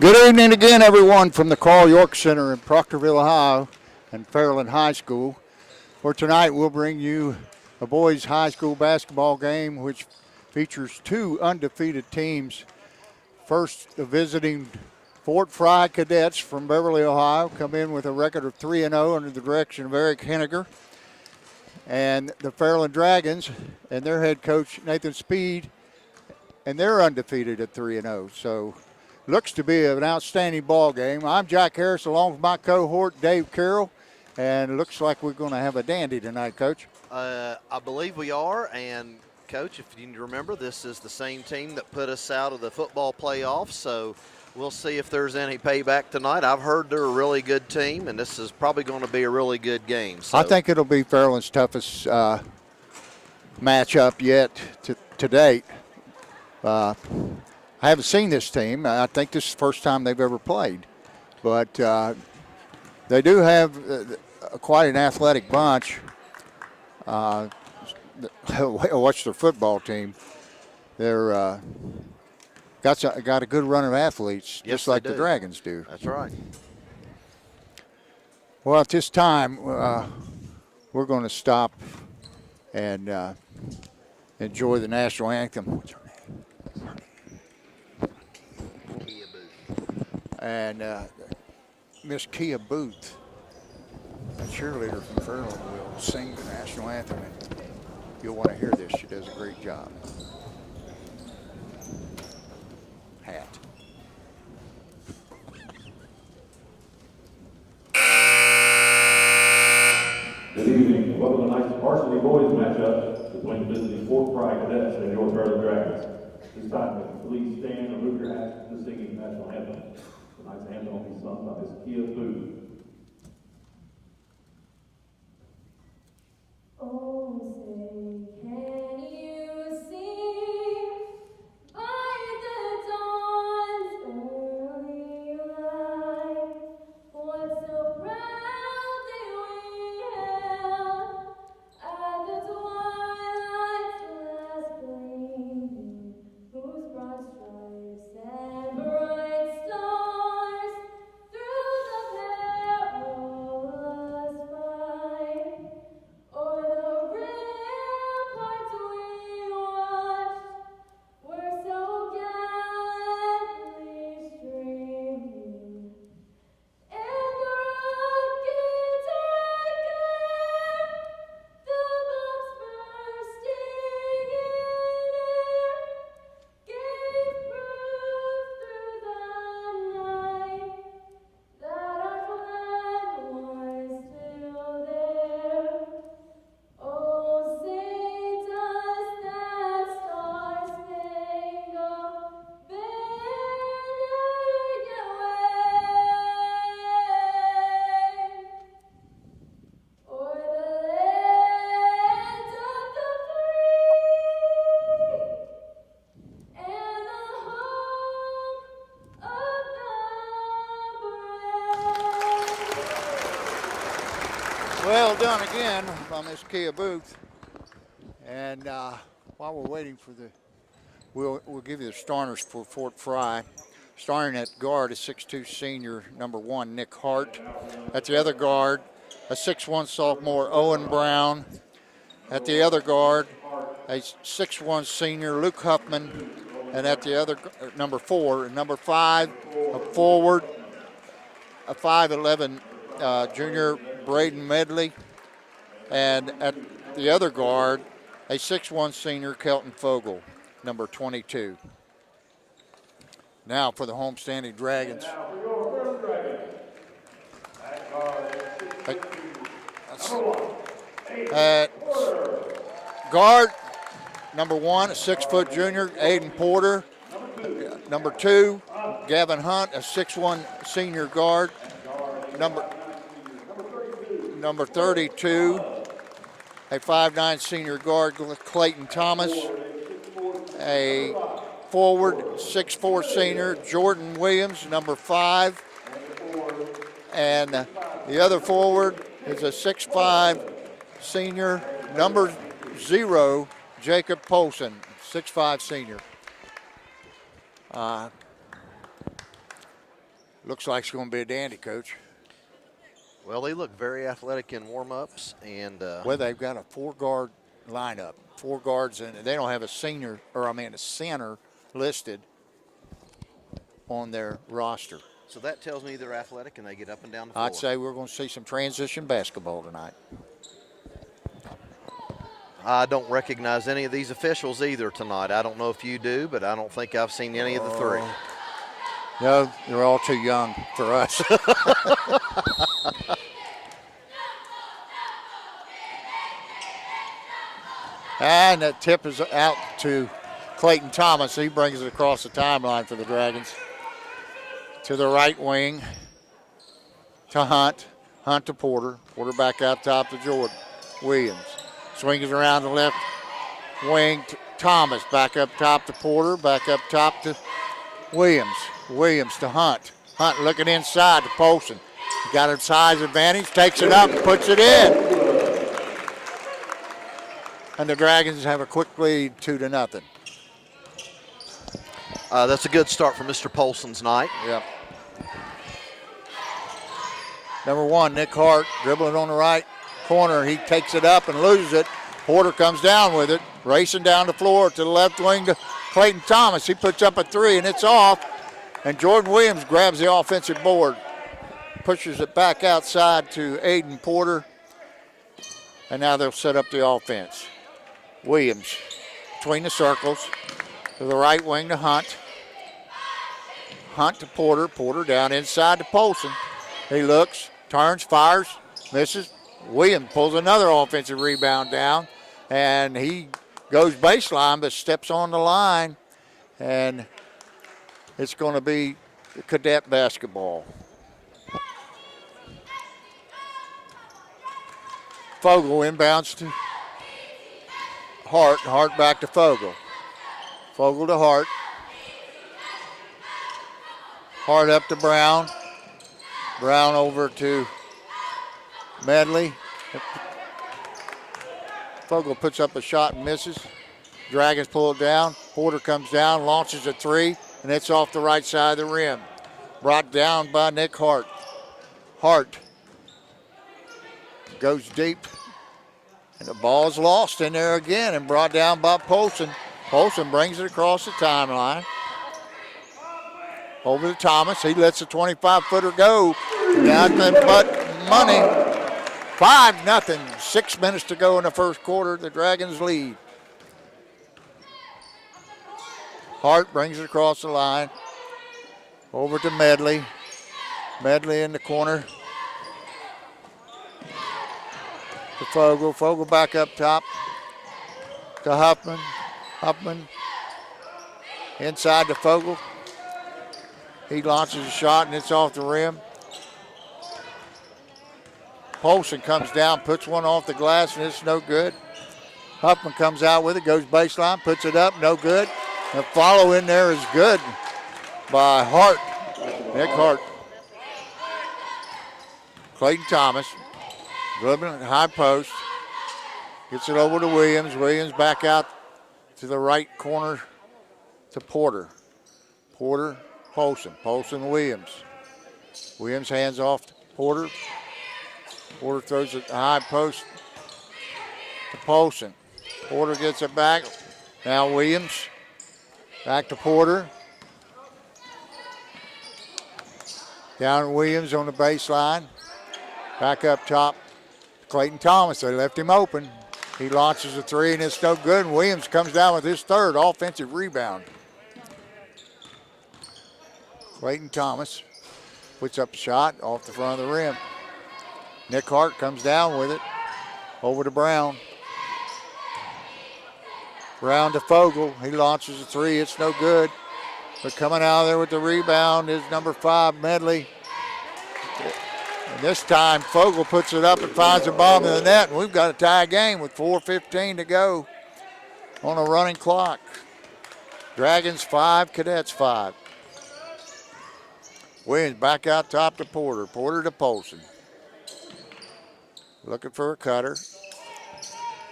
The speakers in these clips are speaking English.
Good evening again, everyone, from the Carl York Center in Proctorville, Ohio, and Fairland High School. For tonight, we'll bring you a boys' high school basketball game, which features two undefeated teams. First, the visiting Fort Frye Cadets from Beverly, Ohio, come in with a record of 3-0 under the direction of Eric Henniger. And the Fairland Dragons and their head coach, Nathan Speed, and they're undefeated at 3-0. So, looks to be an outstanding ball game. I'm Jack Harris along with my cohort, Dave Carroll, and it looks like we're going to have a dandy tonight, Coach. I believe we are, and Coach, if you remember, this is the same team that put us out of the football playoffs, so we'll see if there's any payback tonight. I've heard they're a really good team, and this is probably going to be a really good game. So. I think it'll be Fairland's toughest matchup yet to date. I haven't seen this team. I think this is the first time they've ever played. But they do have quite an athletic bunch. Watch their football team. They're got a good run of athletes, yes, just like the Dragons do. That's right. Well, at this time, we're going to stop and enjoy the national anthem. What's her name? And Miss Kia Booth, a cheerleader from Fairland, will sing the national anthem. And you'll want to hear this. She does a great job. Hat. Good evening. Welcome to tonight's Varsity boys matchup between visiting Fort Frye Cadets and your Fairland Dragons. This time, please stand and move your hats to the singing national anthem. Tonight's anthem will be sung by Miss Kia Booth. Oh, say, can you see by the dawn's early light what so proudly we hailed at the twilight's last gleaming, whose broad stripes and bright stars through the perilous fight o'er the ramparts we watched were so gallantly streaming, and the rocket's record, the bombs bursting in air, gave proof through the night that our flag was still there. Oh, say does that star-spangled banner yet wave o'er the land of the free and the home of the brave? Well done again by Miss Kia Booth. And while we're waiting for we'll give you the starters for Fort Frye. Starting at guard is 6'2" senior, number 1, Nick Hart. At the other guard, a 6'1" sophomore, Owen Brown. At the other guard, a 6'1" senior, Luke Huffman. And at the other, number 4, and number 5, a forward, a 5'11" junior, Braden Medley. And at the other guard, a 6'1" senior, Kelton Fogel, number 22. Now for the homestanding Dragons. At guard, number 1, a 6-foot junior, Aiden Porter. Number 2, Gavin Hunt, a 6'1" senior guard. Number 32, a 5'9" senior guard, Clayton Thomas. A forward, 6'4" senior, Jordan Williams, number 5. And the other forward is a 6'5" senior, number 0, Jacob Polson, 6'5" senior. Looks like it's going to be a dandy, Coach. Well, they look very athletic in warm-ups, and Well, they've got a 4-guard lineup. 4 guards, and they don't have a center listed on their roster. so that tells me they're athletic and they get up and down the floor. I'd say we're going to see some transition basketball tonight. I don't recognize any of these officials either tonight. I don't know if you do, but I don't think I've seen any of the three. No, they're all too young for us. And that tip is out to Clayton Thomas. He brings it across the timeline for the Dragons. To the right wing to Hunt. Hunt to Porter. Porter back out top to Jordan Williams. Swings around the left wing to Thomas. Back up top to Porter. Back up top to Williams. Williams to Hunt. Hunt looking inside to Polson. He got a size advantage. Takes it up and puts it in. And the Dragons have a quick lead, 2-0. That's a good start for Mr. Polson's night. Yep. Number 1, Nick Hart, dribbling on the right corner. He takes it up and loses it. Porter comes down with it, racing down the floor to the left wing to Clayton Thomas. He puts up a 3, and it's off. And Jordan Williams grabs the offensive board, pushes it back outside to Aiden Porter. And now they'll set up the offense. Williams between the circles to the right wing to Hunt. Hunt to Porter. Porter down inside to Polson. He looks, turns, fires, misses. Williams pulls another offensive rebound down, and he goes baseline but steps on the line, and it's going to be cadet basketball. Fogle inbounds to Hart. Hart back to Fogle. Fogle to Hart. Hart up to Brown. Brown over to Medley. Fogle puts up a shot and misses. Dragons pull it down. Porter comes down, launches a 3, and it's off the right side of the rim. Brought down by Nick Hart. Hart goes deep. And the ball's lost in there again and brought down by Polson. Polson brings it across the timeline. Over to Thomas. He lets the 25-footer go. Nothing but money. 5-0. 6 minutes to go in the first quarter. The Dragons lead. Hart brings it across the line. Over to Medley. Medley in the corner. To Fogle. Fogle back up top to Huffman. Huffman inside to Fogle. He launches a shot and it's off the rim. Polson comes down, puts one off the glass, and it's no good. Huffman comes out with it, goes baseline, puts it up, no good. The follow in there is good by Hart, Nick Hart. Clayton Thomas. Dribbling high post. Gets it over to Williams. Williams back out to the right corner to Porter. Porter, Polson. Polson, Williams. Williams hands off to Porter. Porter throws it high post to Polson. Porter gets it back. Now Williams. Back to Porter. Down Williams on the baseline. Back up top. Clayton Thomas, they left him open. He launches a 3 and it's no good. And Williams comes down with his 3rd offensive rebound. Clayton Thomas puts up a shot off the front of the rim. Nick Hart comes down with it. Over to Brown. Brown to Fogle. He launches a 3. It's no good. But coming out of there with the rebound is number 5, Medley. And this time, Fogle puts it up and finds the bottom of the net, and we've got a tie game with 4:15 to go on a running clock. Dragons 5, Cadets 5. Williams back out top to Porter. Porter to Polson. Looking for a cutter.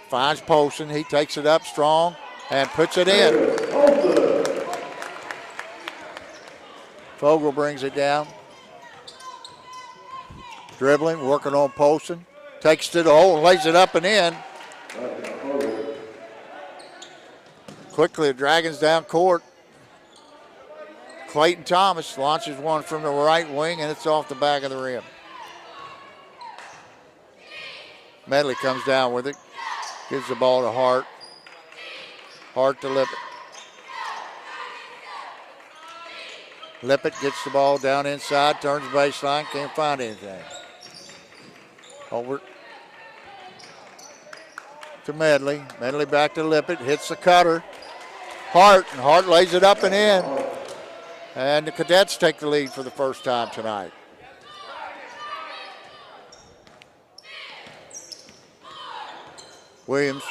Finds Polson. He takes it up strong and puts it in. Fogle brings it down. Dribbling, working on Polson. Takes to the hole and lays it up and in. Quickly, the Dragons down court. Clayton Thomas launches one from the right wing, and it's off the back of the rim. Medley comes down with it. Gives the ball to Hart. Hart to Lippett. Lippett gets the ball down inside, turns baseline, can't find anything. Over to Medley. Medley back to Lippett, hits the cutter. Hart, and Hart lays it up and in. And the Cadets take the lead for the first time tonight. Williams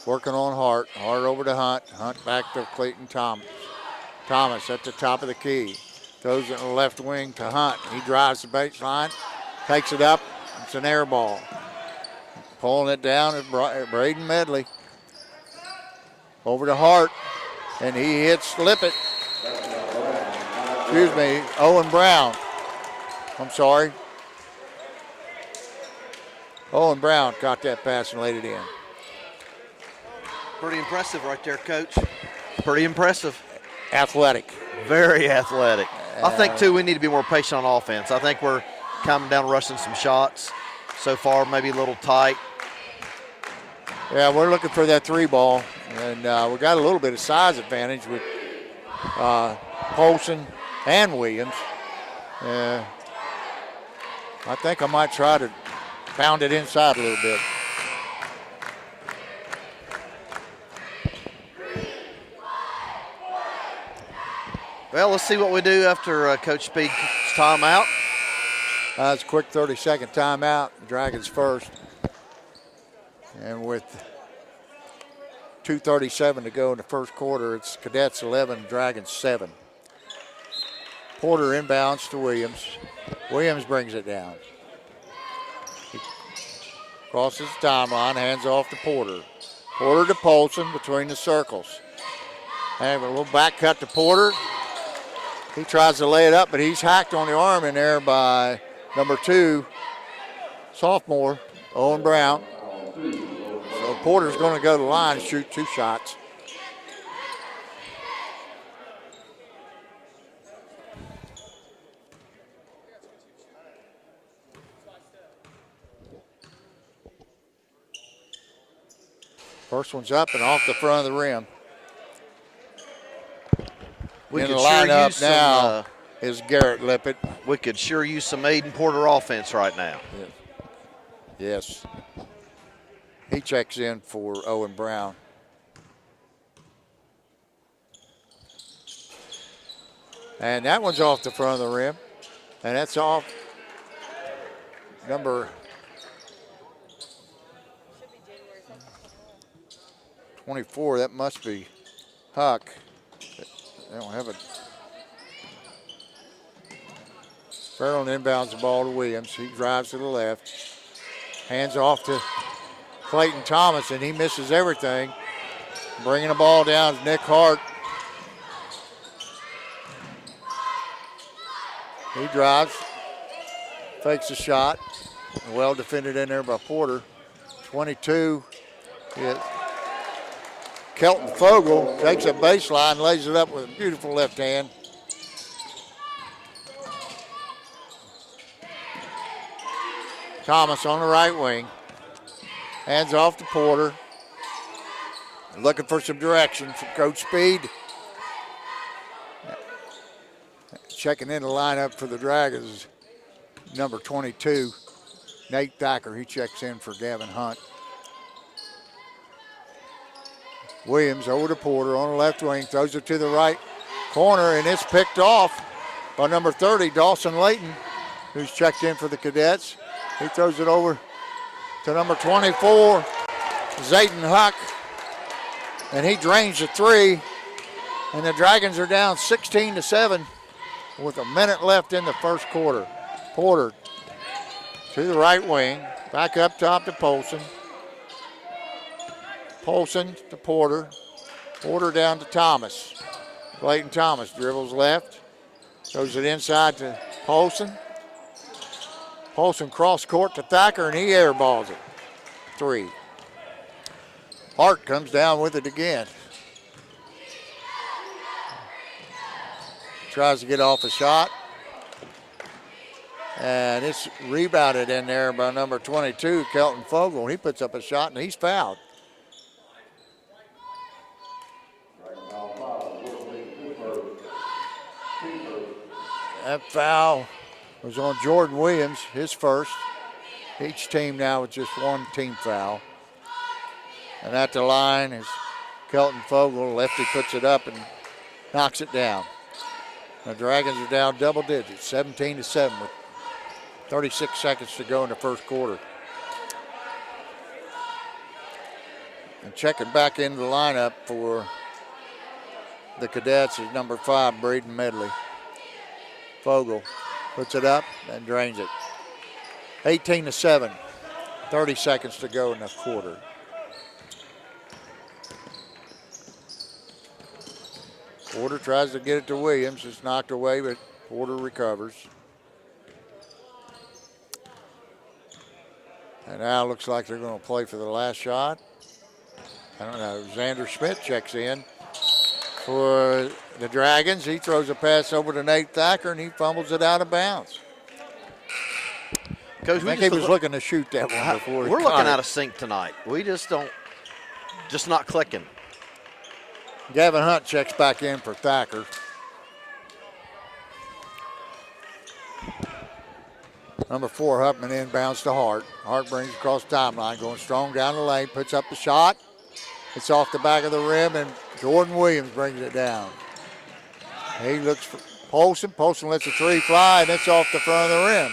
working on Hart. Hart over to Hunt. Hunt back to Clayton Thomas. Thomas at the top of the key. Throws it in the left wing to Hunt. He drives the baseline. Takes it up. It's an air ball. Pulling it down is Braden Medley. Over to Hart. And he hits Lippett. Excuse me, Owen Brown. I'm sorry. Owen Brown caught that pass and laid it in. Pretty impressive right there, Coach. Pretty impressive. Athletic. Very athletic. I think, too, we need to be more patient on offense. I think we're coming down rushing some shots so far, maybe a little tight. Yeah, we're looking for that three ball, and we got a little bit of size advantage with Polson and Williams. I think I might try to pound it inside a little bit. Well, let's see what we do after Coach Speed's timeout. It's a quick 30-second timeout. Dragons first. And with 2:37 to go in the first quarter, it's Cadets 11, Dragons 7. Porter inbounds to Williams. Williams brings it down. He crosses the timeline, hands off to Porter. Porter to Polson between the circles. And a little back cut to Porter. He tries to lay it up, but he's hacked on the arm in there by number 2, sophomore, Owen Brown. So Porter's going to go to the line and shoot 2 shots. First one's up and off the front of the rim. We In the could sure lineup use some, now is Garrett Lippett. we could sure use some Aiden Porter offense right now. Yes. He checks in for Owen Brown. And that one's off the front of the rim. And that's off number 24. That must be Huck. They don't have it. Fairland inbounds the ball to Williams. He drives to the left. Hands off to Clayton Thomas, and he misses everything. Bringing the ball down is Nick Hart. He drives, fakes a shot. Well defended in there by Porter. 22 is Kelton Fogle. Takes a baseline, lays it up with a beautiful left hand. Thomas on the right wing. Hands off to Porter. Looking for some direction from Coach Speed. Checking in the lineup for the Dragons, number 22, Nate Thacker. He checks in for Gavin Hunt. Williams over to Porter on the left wing, throws it to the right corner, and it's picked off by number 30, Dawson Layton, who's checked in for the Cadets. He throws it over to number 24, Zayden Huck, and he drains the three, and the Dragons are down 16-7 with a minute left in the first quarter. Porter to the right wing, back up top to Polson. Polson to Porter. Porter down to Thomas. Clayton Thomas dribbles left, throws it inside to Polson. Paulson cross court to Thacker, and he airballs it. 3. Hart comes down with it again. Tries to get off a shot. And it's rebounded in there by number 22, Kelton Fogle. He puts up a shot, and he's fouled. That foul was on Jordan Williams, his first. Each team now with just one team foul. And at the line is Kelton Fogle. Lefty puts it up and knocks it down. The Dragons are down double digits, 17-7 with 36 seconds to go in the first quarter. And checking back into the lineup for the Cadets is number 5, Braden Medley. Fogle puts it up and drains it. 18-7, 30 seconds to go in the quarter. Porter tries to get it to Williams. It's knocked away, but Porter recovers. And now it looks like they're going to play for the last shot. I don't know. Xander Schmidt checks in for the Dragons. He throws a pass over to Nate Thacker, and he fumbles it out of bounds. Coach, I think he was looking to shoot that one before. We're looking out of sync tonight. We just not clicking. Gavin Hunt checks back in for Thacker. Number 4, Huffman inbounds to Hart. Hart brings across the timeline, going strong down the lane, puts up the shot. It's off the back of the rim, and Jordan Williams brings it down. He looks for Polson. Polson lets a 3 fly, and it's off the front of the rim.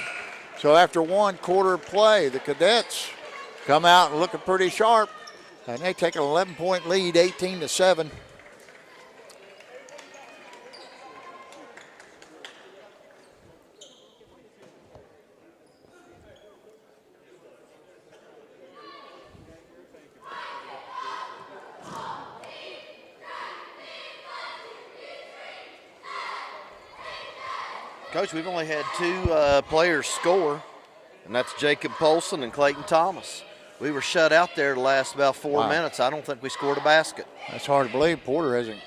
So after one quarter of play, the Cadets come out and looking pretty sharp, and they take an 11-point lead, 18-7. Coach, we've only had 2 players score, and that's Jacob Polson and Clayton Thomas. We were shut out there the last about 4 minutes. I don't think we scored a basket. That's hard to believe. Porter hasn't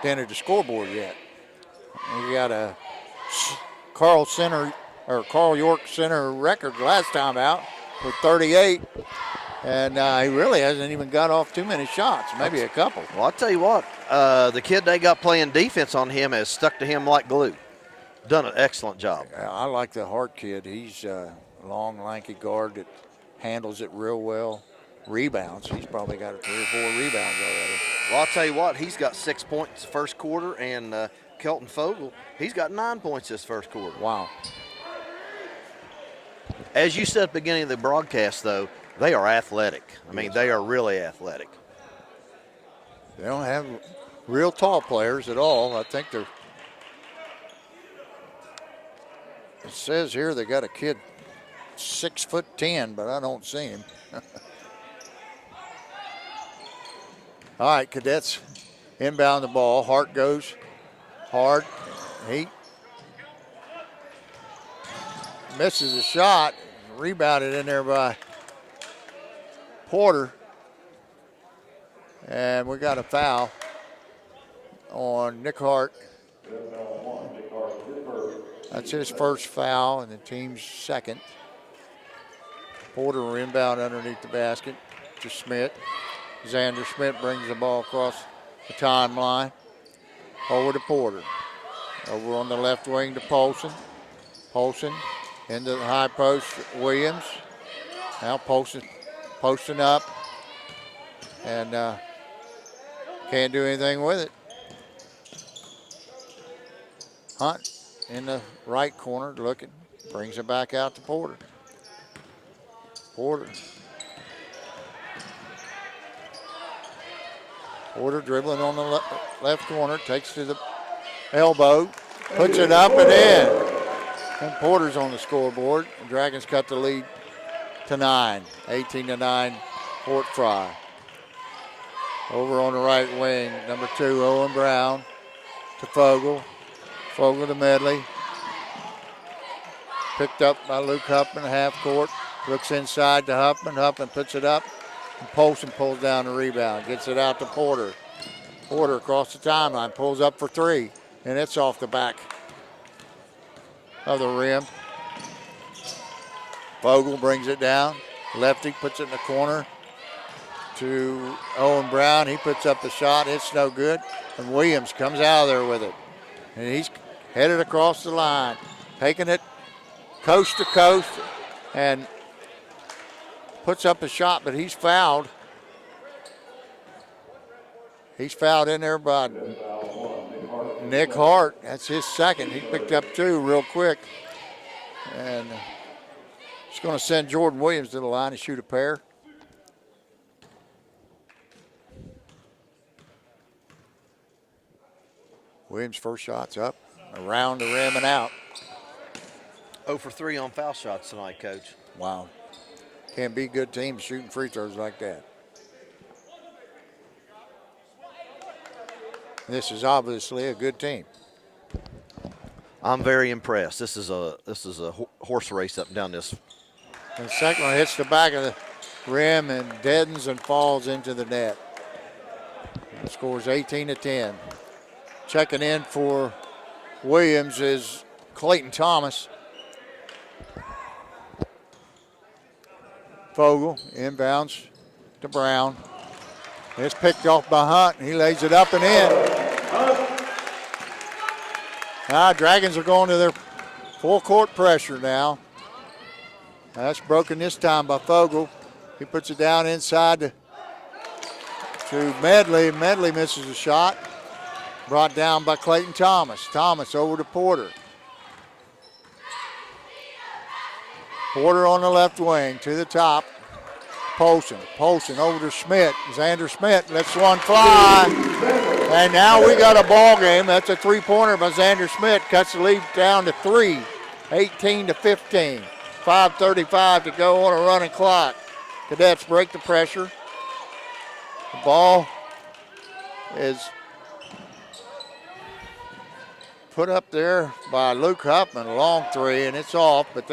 entered the scoreboard yet. We got a Carl York Center record last time out with 38, and he really hasn't even got off too many shots, maybe a couple. Well, I'll tell you what, the kid they got playing defense on him has stuck to him like glue. Done an excellent job. I like the Hart kid. He's a long, lanky guard that handles it real well. Rebounds. He's probably got 3 or 4 rebounds already. Well, I'll tell you what, he's got 6 points first quarter, and Kelton Fogle, he's got 9 points this first quarter. Wow. As you said at the beginning of the broadcast, though, they are athletic. I mean, they are really athletic. They don't have real tall players at all. I think they're. It says here they got a kid 6'10", but I don't see him. All right, Cadets inbound the ball. Hart goes hard. He misses a shot. Rebounded in there by Porter. And we got a foul on Nick Hart. That's his first foul and the team's second. Porter will inbound underneath the basket to Schmidt. Xander Schmidt brings the ball across the timeline. Over to Porter. Over on the left wing to Polson. Polson into the high post, Williams. Now Polson posting up and can't do anything with it. Hunt in the right corner looking, brings it back out to Porter. Porter dribbling on the left corner, takes to the elbow, puts it up and in. And Porter's on the scoreboard. The Dragons cut the lead to 9, 18-9, Fort Frye. Over on the right wing, number 2, Owen Brown to Fogle. Fogle to Medley. picked up by Luke Huffman, half court. Looks inside to Huffman. Huffman puts it up. And Polson pulls down the rebound. Gets it out to Porter. Porter across the timeline. Pulls up for three. And it's off the back of the rim. Vogel brings it down. Lefty puts it in the corner to Owen Brown. He puts up the shot. It's no good. And Williams comes out of there with it. And he's headed across the line. Taking it coast to coast. And puts up a shot, but he's fouled. He's fouled in there by Nick Hart. That's his second. He picked up two real quick. And he's going to send Jordan Williams to the line to shoot a pair. Williams' first shot's up, around the rim and out. 0 for 3 on foul shots tonight, Coach. Wow. Can't be good teams shooting free throws like that. This is obviously a good team. I'm very impressed. This is a horse race up and down this. And the second one hits the back of the rim and deadens and falls into the net. And scores 18-10. Checking in for Williams is Clayton Thomas. Vogel inbounds to Brown. It's picked off by Hunt, and he lays it up and in. Now Dragons are going to their full court pressure now. That's broken this time by Vogel. He puts it down inside to Medley. Medley misses a shot. Brought down by Clayton Thomas. Thomas over to Porter. Porter on the left wing to the top. Polson. Polson over to Schmidt. Xander Schmidt lets one fly. And now we got a ball game. That's a three-pointer by Xander Schmidt. Cuts the lead down to 3. 18-15. 5:35 to go on a running clock. Cadets break the pressure. The ball is put up there by Luke Huffman, a long three, and it's off, but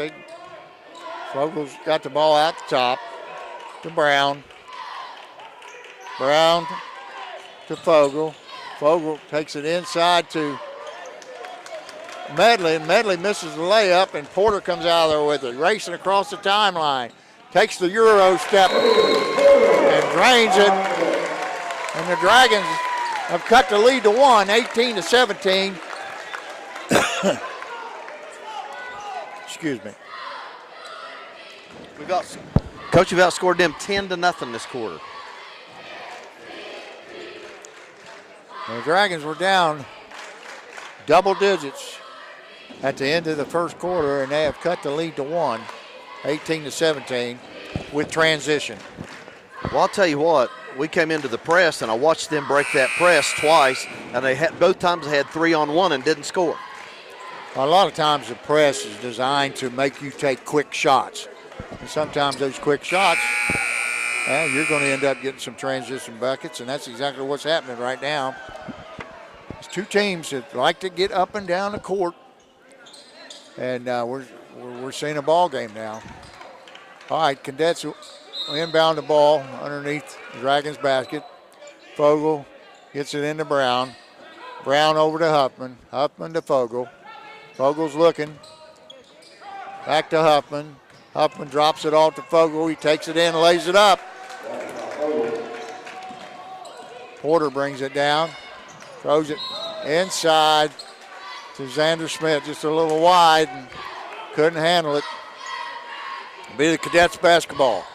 Vogel's got the ball out the top to Brown. Brown to Vogel. Vogel takes it inside to Medley, and Medley misses the layup, and Porter comes out of there with it, racing across the timeline. Takes the Euro step and drains it, and the Dragons have cut the lead to 1, 18-17. Excuse me. Coach, we've outscored them 10-0 this quarter. The Dragons were down double digits at the end of the first quarter, and they have cut the lead to 1, 18-17, with transition. Well, I'll tell you what, we came into the press, and I watched them break that press twice, and both times they had 3-on-1 and didn't score. A lot of times the press is designed to make you take quick shots. And sometimes those quick shots, you're going to end up getting some transition buckets, and that's exactly what's happening right now. It's two teams that like to get up and down the court, and we're seeing a ball game now. All right, Cadets inbound the ball underneath the Dragons' basket. Vogel gets it into Brown. Brown over to Huffman. Huffman to Vogel. Vogel's looking. Back to Huffman. Huffman drops it off to Vogel. He takes it in, lays it up. Porter brings it down. Throws it inside to Xander Schmidt. Just a little wide and couldn't handle it. It'll be the Cadets basketball.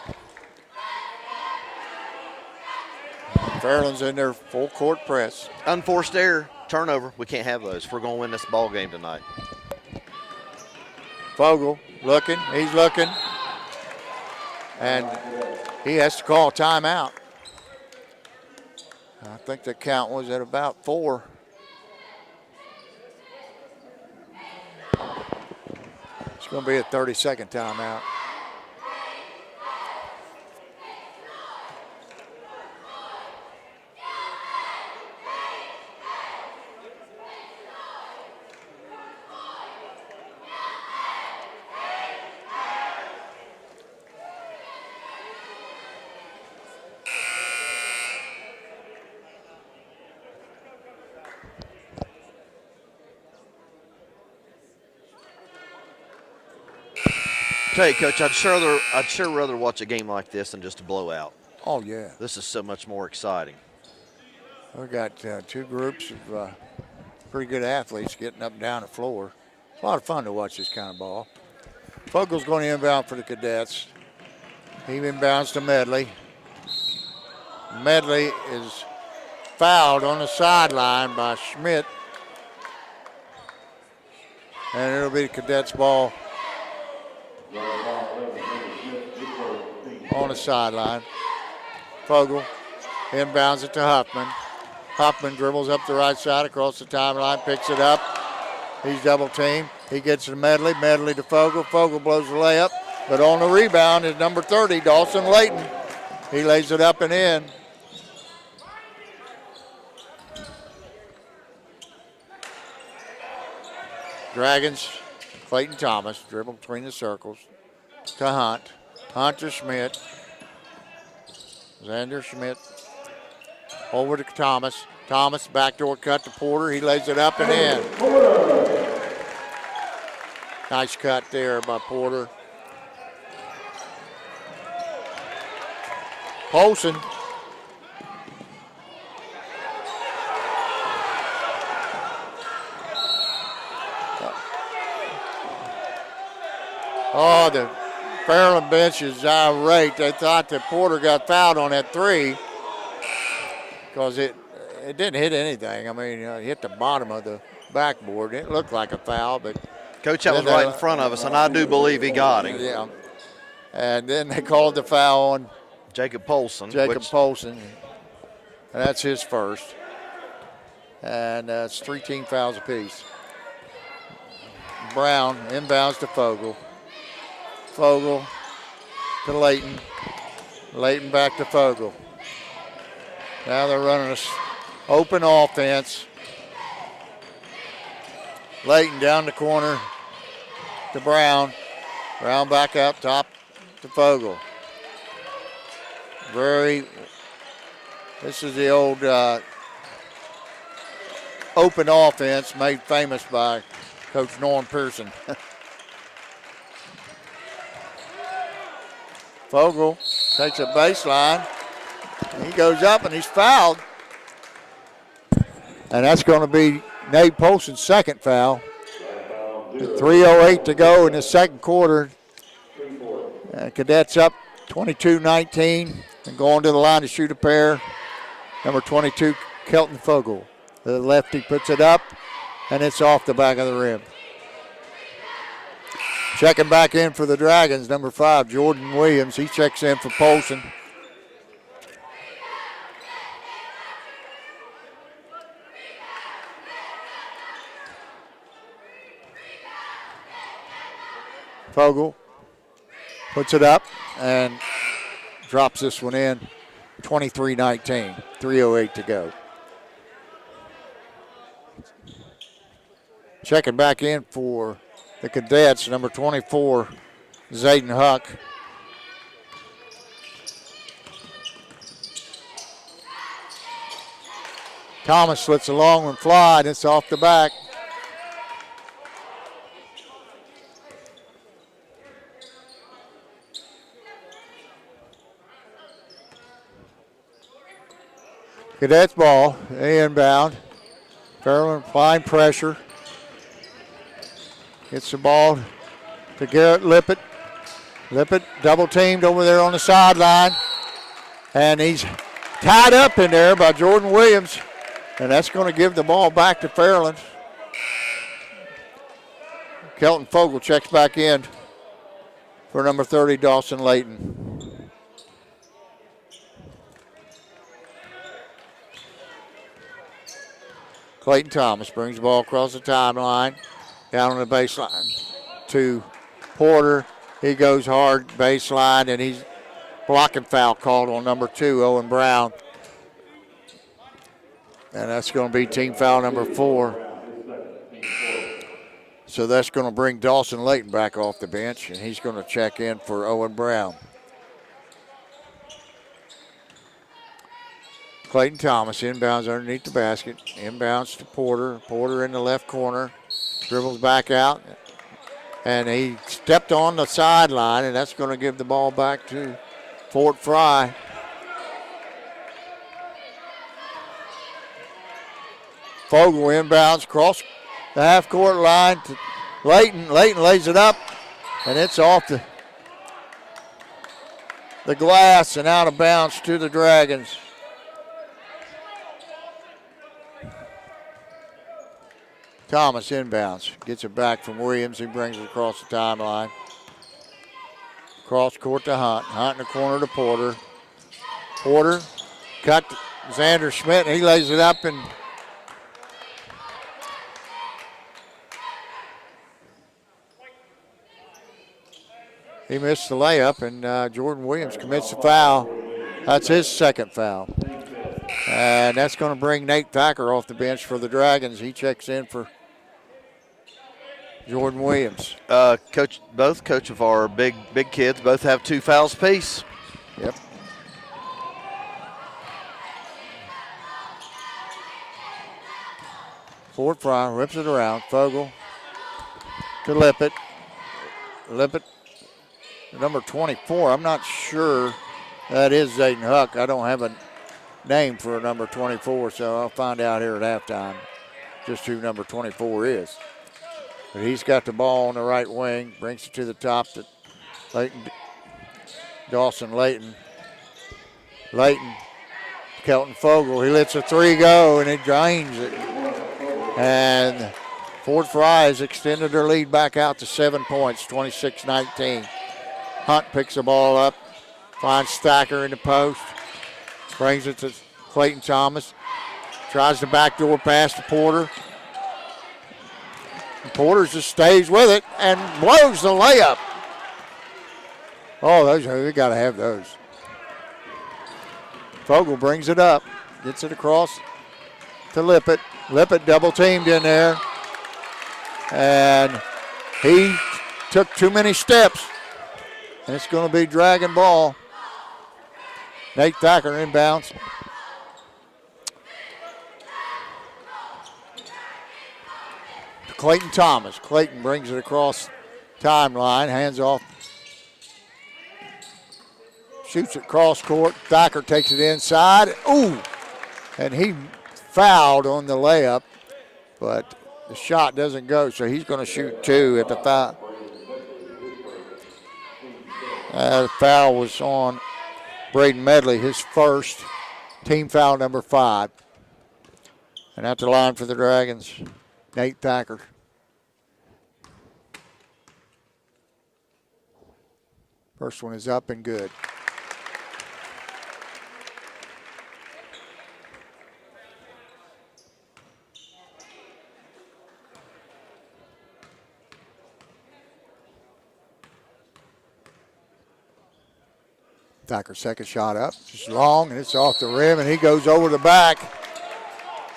Fairland's in their full court press. Unforced error, turnover. We can't have those if we're going to win this ball game tonight. Vogel looking, he's looking, and he has to call a timeout. I think the count was at about 4. It's going to be a 30-second timeout. Tell you, Coach, I'd sure rather watch a game like this than just a blowout. Oh, yeah. This is so much more exciting. We got two groups of pretty good athletes getting up and down the floor. It's a lot of fun to watch this kind of ball. Fogel's going to inbound for the Cadets. He inbounds to Medley. Medley is fouled on the sideline by Schmidt. And it'll be the Cadets' ball on the sideline. Fogel inbounds it to Huffman. Huffman dribbles up the right side across the timeline, picks it up. He's double teamed. He gets to Medley. Medley to Fogel. Fogel blows the layup. But on the rebound is number 30, Dawson Layton. He lays it up and in. Dragons, Clayton Thomas, dribble between the circles to Hunt. Hunt to Schmidt. Xander Schmidt over to Thomas. Thomas, backdoor cut to Porter. He lays it up and in. Nice cut there by Porter. Polson. Oh, the Fairland bench is irate. They thought that Porter got fouled on that three because it didn't hit anything. I mean, it hit the bottom of the backboard. It looked like a foul, but Coach, that was right in front of us, and I do believe he got him. yeah. And then they called the foul on Jacob Polson. Polson. And that's his first. And it's 3 team fouls apiece. Brown inbounds to Fogel. Fogel to Layton. Layton back to Fogel. Now they're running an open offense. Layton down the corner to Brown. Brown back up top to Fogel. This is the old open offense made famous by Coach Norm Pearson. Fogel takes a baseline. He goes up and he's fouled. And that's going to be Nate Polson's second foul. 3:08 to go in the second quarter. Cadets up 22-19 and going to the line to shoot a pair. Number 22, Kelton Fogel. The lefty puts it up, and it's off the back of the rim. Checking back in for the Dragons, number 5, Jordan Williams. He checks in for Polson. Fogel puts it up and drops this one in. 23-19, 3:08 to go. Checking back in for the Cadets, number 24, Zayden Huck. Thomas lets a long one fly, and it's off the back. Cadets ball, they inbound. Fairland applying pressure. Gets the ball to Garrett Lippett. Lippett double teamed over there on the sideline. And he's tied up in there by Jordan Williams. And that's going to give the ball back to Fairland. Kelton Fogel checks back in for number 30, Dawson Layton. Clayton Thomas brings the ball across the timeline, down on the baseline to Porter. He goes hard baseline, and he's blocking foul called on number 2, Owen Brown. And that's going to be team foul number 4. So that's going to bring Dawson Layton back off the bench, and he's going to check in for Owen Brown. Clayton Thomas inbounds underneath the basket. Inbounds to Porter. Porter in the left corner. Dribbles back out. And he stepped on the sideline, and that's going to give the ball back to Fort Frye. Fogle inbounds across the half-court line to Layton. Layton lays it up, and it's off the glass and out of bounds to the Dragons. Thomas inbounds, gets it back from Williams. He brings it across the timeline. Cross court to Hunt. Hunt in the corner to Porter. Porter cut to Xander Schmidt, and he lays it up, and he missed the layup, and Jordan Williams commits the foul. That's his second foul. And that's going to bring Nate Thacker off the bench for the Dragons. He checks in for Jordan Williams. Coach of our big kids both have 2 fouls apiece. Yep. Fort Frye rips it around. Fogle to Lippett. Lippett, number 24. I'm not sure that is Zayden Huck. I don't have a name for a number 24, so I'll find out here at halftime just who number 24 is. But he's got the ball on the right wing, brings it to the top to Dawson Layton. Layton, Kelton Fogle, he lets a 3 go, and he drains it. And Fort Frye has extended their lead back out to 7 points, 26-19. Hunt picks the ball up, finds Thacker in the post, brings it to Clayton Thomas, tries the backdoor pass to Porter. Porter just stays with it and blows the layup. Oh, those, we got to have those. Fogle brings it up, gets it across to Lippett. Lippett double teamed in there, and he took too many steps, and it's going to be Dragon ball. Nate Thacker inbounds. Clayton Thomas. Clayton brings it across timeline, hands off. Shoots it cross court. Thacker takes it inside. Ooh! And he fouled on the layup, but the shot doesn't go, so he's going to shoot 2 at the foul. The foul was on Braden Medley, his first, team foul number 5. And at the line for the Dragons, Nate Thacker. First one is up and good. Thacker's second shot up, just long, and it's off the rim, and he goes over the back.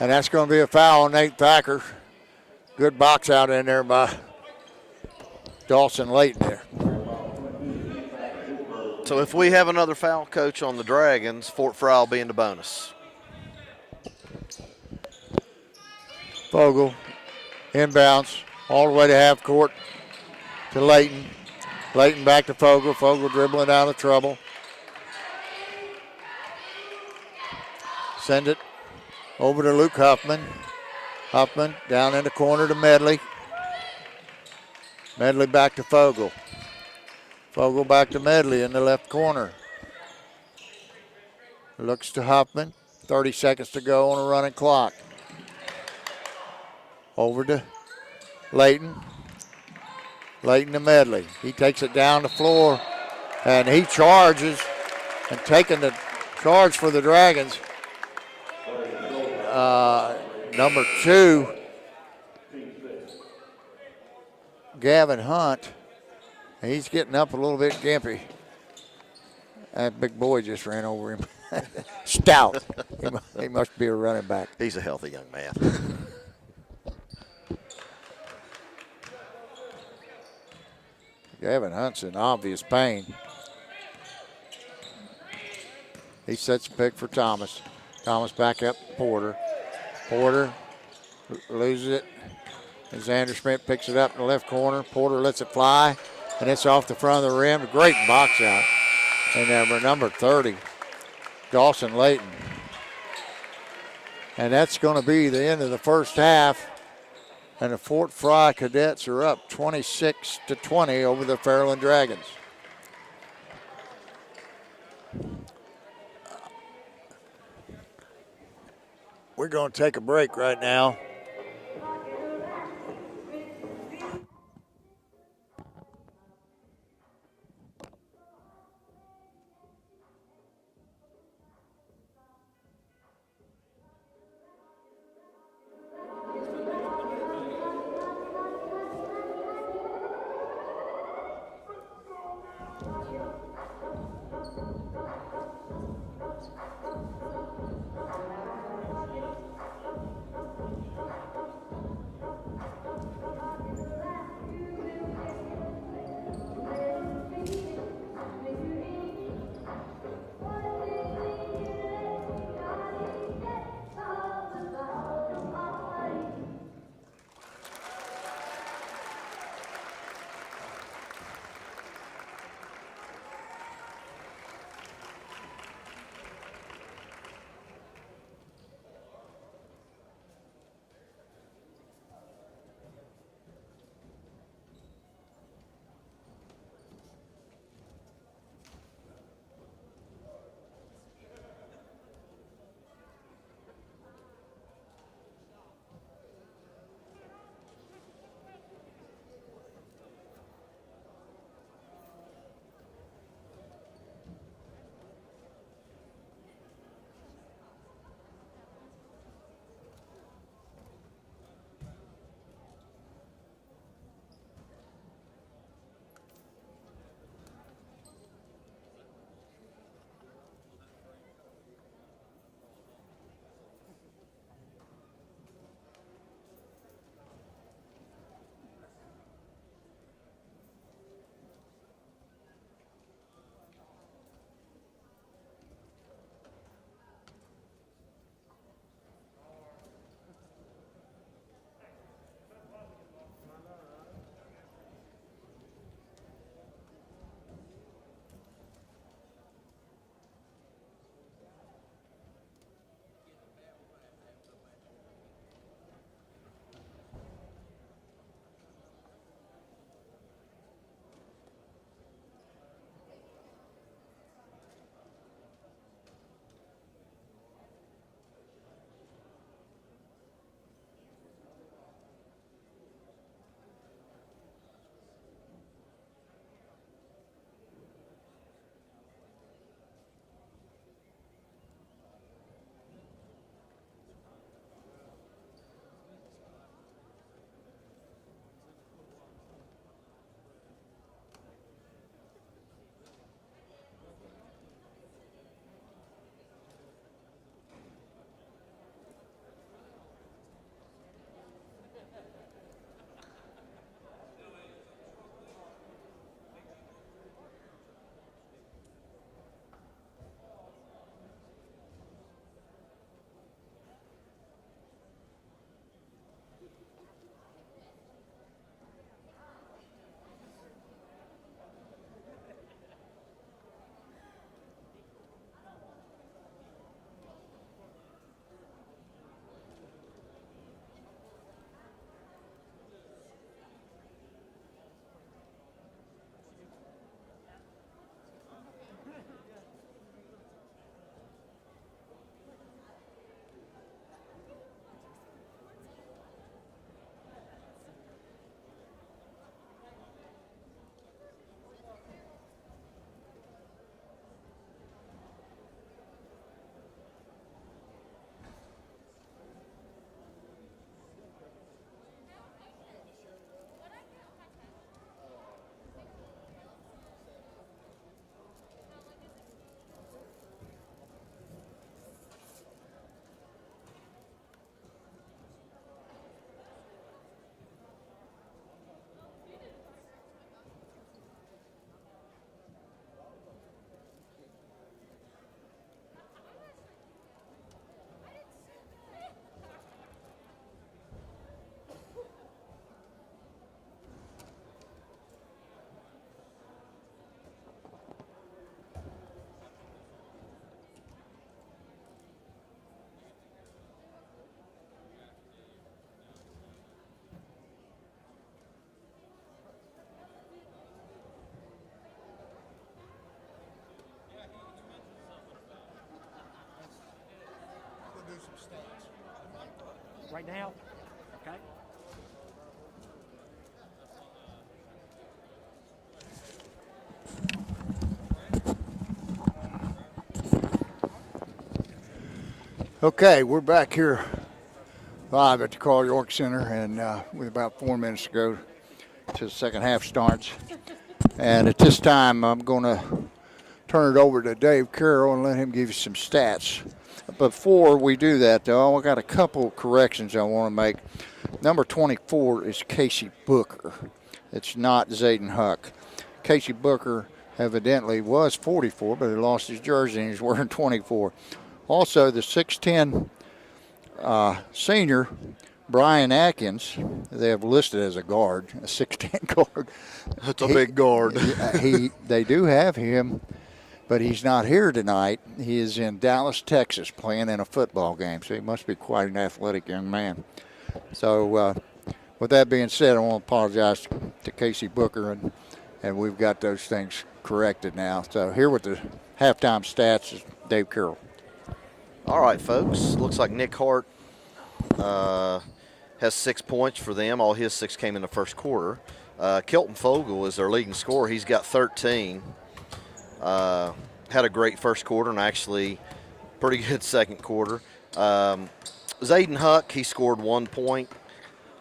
And that's going to be a foul on Nate Thacker. Good box out in there by Dawson Layton there. So if we have another foul, Coach, on the Dragons, Fort Frye will be in the bonus. Fogle inbounds all the way to half court to Layton. Layton back to Fogle. Fogle dribbling out of trouble. Send it over to Luke Huffman. Huffman down in the corner to Medley. Medley back to Fogle. Fogle back to Medley in the left corner. Looks to Huffman. 30 seconds to go on a running clock. Over to Layton. Layton to Medley. He takes it down the floor, and he charges, and taking the charge for the Dragons. Number 2, Gavin Hunt. He's getting up a little bit gimpy. That big boy just ran over him. Stout. He must be a running back. He's a healthy young man. Gavin Hunt's in obvious pain. He sets a pick for Thomas. Thomas back up Porter. Porter loses it. Xander Schmidt picks it up in the left corner. Porter lets it fly, and it's off the front of the rim. Great box out. And number 30, Dawson Layton. And that's going to be the end of the first half. And the Fort Frye Cadets are up 26-20 over the Fairland Dragons. We're going to take a break right now. Right now? Okay. Okay, we're back here live at the Carl York Center, and with about 4 minutes to go till the second half starts. And at this time, I'm going to turn it over to Dave Carroll and let him give you some stats. Before we do that, though, I got a couple corrections I want to make. Number 24 is Casey Booker. It's not Zayden Huck. Casey Booker evidently was 44, but he lost his jersey and he's wearing 24. Also, the 6'10 senior, Brian Atkins, they have listed as a guard, a 6'10 guard. That's a big guard. They do have him, but he's not here tonight. He is in Dallas, Texas, playing in a football game, so he must be quite an athletic young man. So, with that being said, I want to apologize to Casey Booker, and we've got those things corrected now. So, here with the halftime stats is Dave Carroll. All right, folks. Looks like Nick Hart has 6 points for them. All his 6 came in the first quarter. Kelton Fogle is their leading scorer. He's got 13. Had a great first quarter and actually pretty good second quarter. Zayden Huck, he scored 1 point.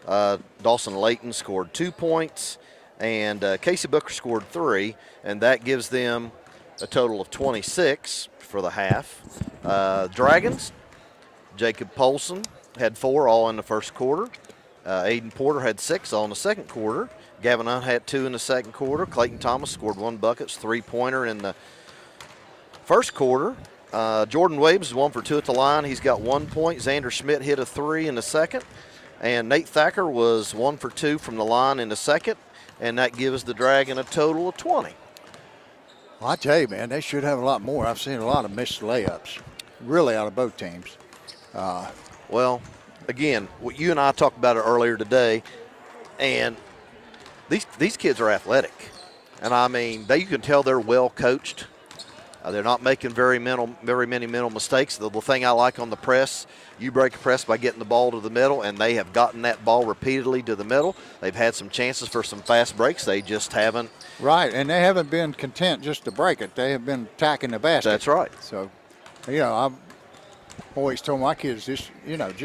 Dawson Layton scored 2 points. And Casey Booker scored 3. And that gives them a total of 26 for the half. Dragons, Jacob Polson had 4 all in the first quarter. Aiden Porter had 6 all in the second quarter. Gavin Hunt had 2 in the second quarter. Clayton Thomas scored 1 bucket, 3-pointer in the first quarter. Jordan Williams is 1 for 2 at the line. He's got 1 point. Xander Schmidt hit a 3 in the second. And Nate Thacker was 1 for 2 from the line in the second. And that gives the Dragon a total of 20. Well, I tell you, man, they should have a lot more. I've seen a lot of missed layups, really, out of both teams. Well, again, what you and I talked about it earlier today, and these kids are athletic. And, I mean, you can tell they're well coached. They're not making very many mental mistakes. The thing I like on the press, you break a press by getting the ball to the middle, and they have gotten that ball repeatedly to the middle. They've had some chances for some fast breaks. They just haven't. Right, and they haven't been content just to break it. They have been attacking the basket. That's right. So, I've always told my kids, just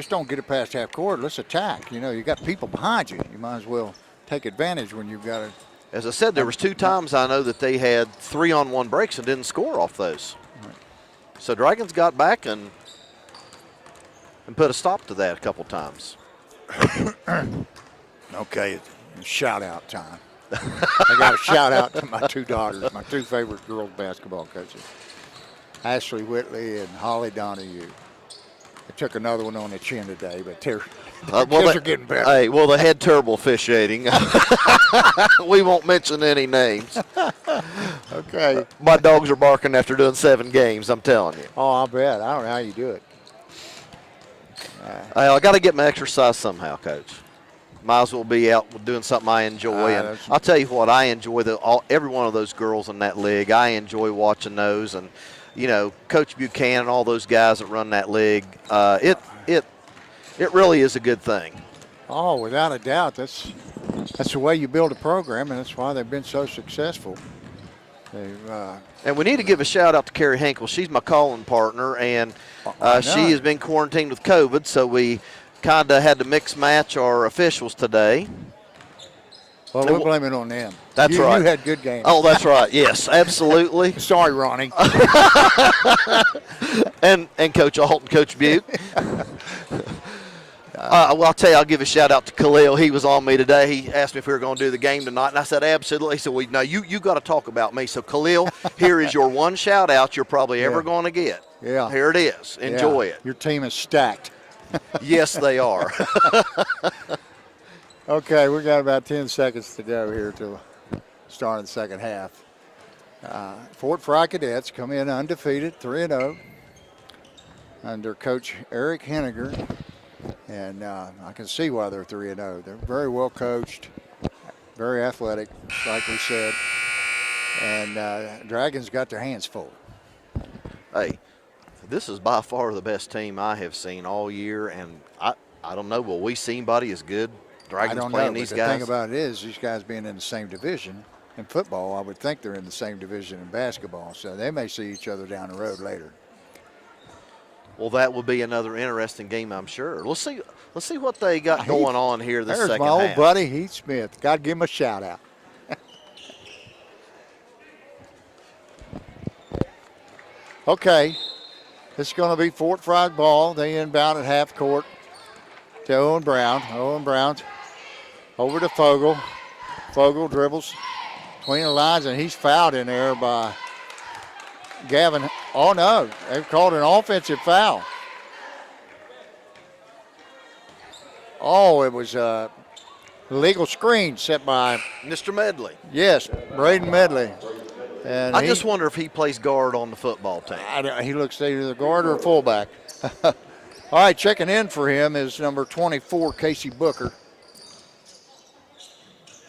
don't get it past half court. Let's attack. You got people behind you. You might as well take advantage when you've got it. As I said, there was 2 times I know that they had 3-on-1 breaks and didn't score off those. Right. So Dragons got back and put a stop to that a couple times. Okay, shout out time. I got a shout out to my 2 daughters, my 2 favorite girls basketball coaches, Ashley Whitley and Holly Donahue. I took another one on the chin today, but kids are getting better. Hey, well, they had terrible officiating. We won't mention any names. Okay. My dogs are barking after doing 7 games, I'm telling you. Oh, I bet. I don't know how you do it. I got to get my exercise somehow, Coach. Might as well be out doing something I enjoy. And I'll tell you what, I enjoy every one of those girls in that league. I enjoy watching those. And, Coach Buchanan, all those guys that run that league, it really is a good thing. Oh, without a doubt. That's the way you build a program, and that's why they've been so successful. And we need to give a shout-out to Carrie Henkel. She's my calling partner, and she has been quarantined with COVID, so we kind of had to mix-match our officials today. Well, we'll blame it on them. That's right. You had good games. Oh, that's right. Yes, absolutely. Sorry, Ronnie. and Coach Alt and Coach Butte. Well, I'll tell you, I'll give a shout-out to Khalil. He was on me today. He asked me if we were going to do the game tonight, and I said, absolutely. He said, well, no, you got to talk about me. So, Khalil, here is your one shout-out you're probably ever going to get. Yeah. Here it is. Enjoy it. Your team is stacked. Yes, they are. Okay, we got about 10 seconds to go here till start of the second half. Fort Frye Cadets come in undefeated, 3-0, under Coach Eric Henniger. And I can see why they're 3-0. They're very well coached, very athletic, like we said. And Dragons got their hands full. Hey, this is by far the best team I have seen all year, and I don't know. Will we see anybody as good? I Dragons don't know, playing but these the guys. thing about it is these guys being in the same division in football, I would think they're in the same division in basketball, so they may see each other down the road later. Well, that will be another interesting game, I'm sure. Let's see what they got going on here this There's second my old half. buddy Heath Smith. Got to give him a shout out. Okay, this is going to be Fort Frye ball. They inbound at half court to Owen Brown. Owen Brown over to Fogel. Fogel dribbles between the lines, and he's fouled in there by Gavin. Oh, no, they've called an offensive foul. Oh, it was a legal screen set by, Mr. Medley. yes, Braden Medley. And I just wonder if he plays guard on the football team. he looks either guard or fullback. All right, checking in for him is number 24, Casey Booker.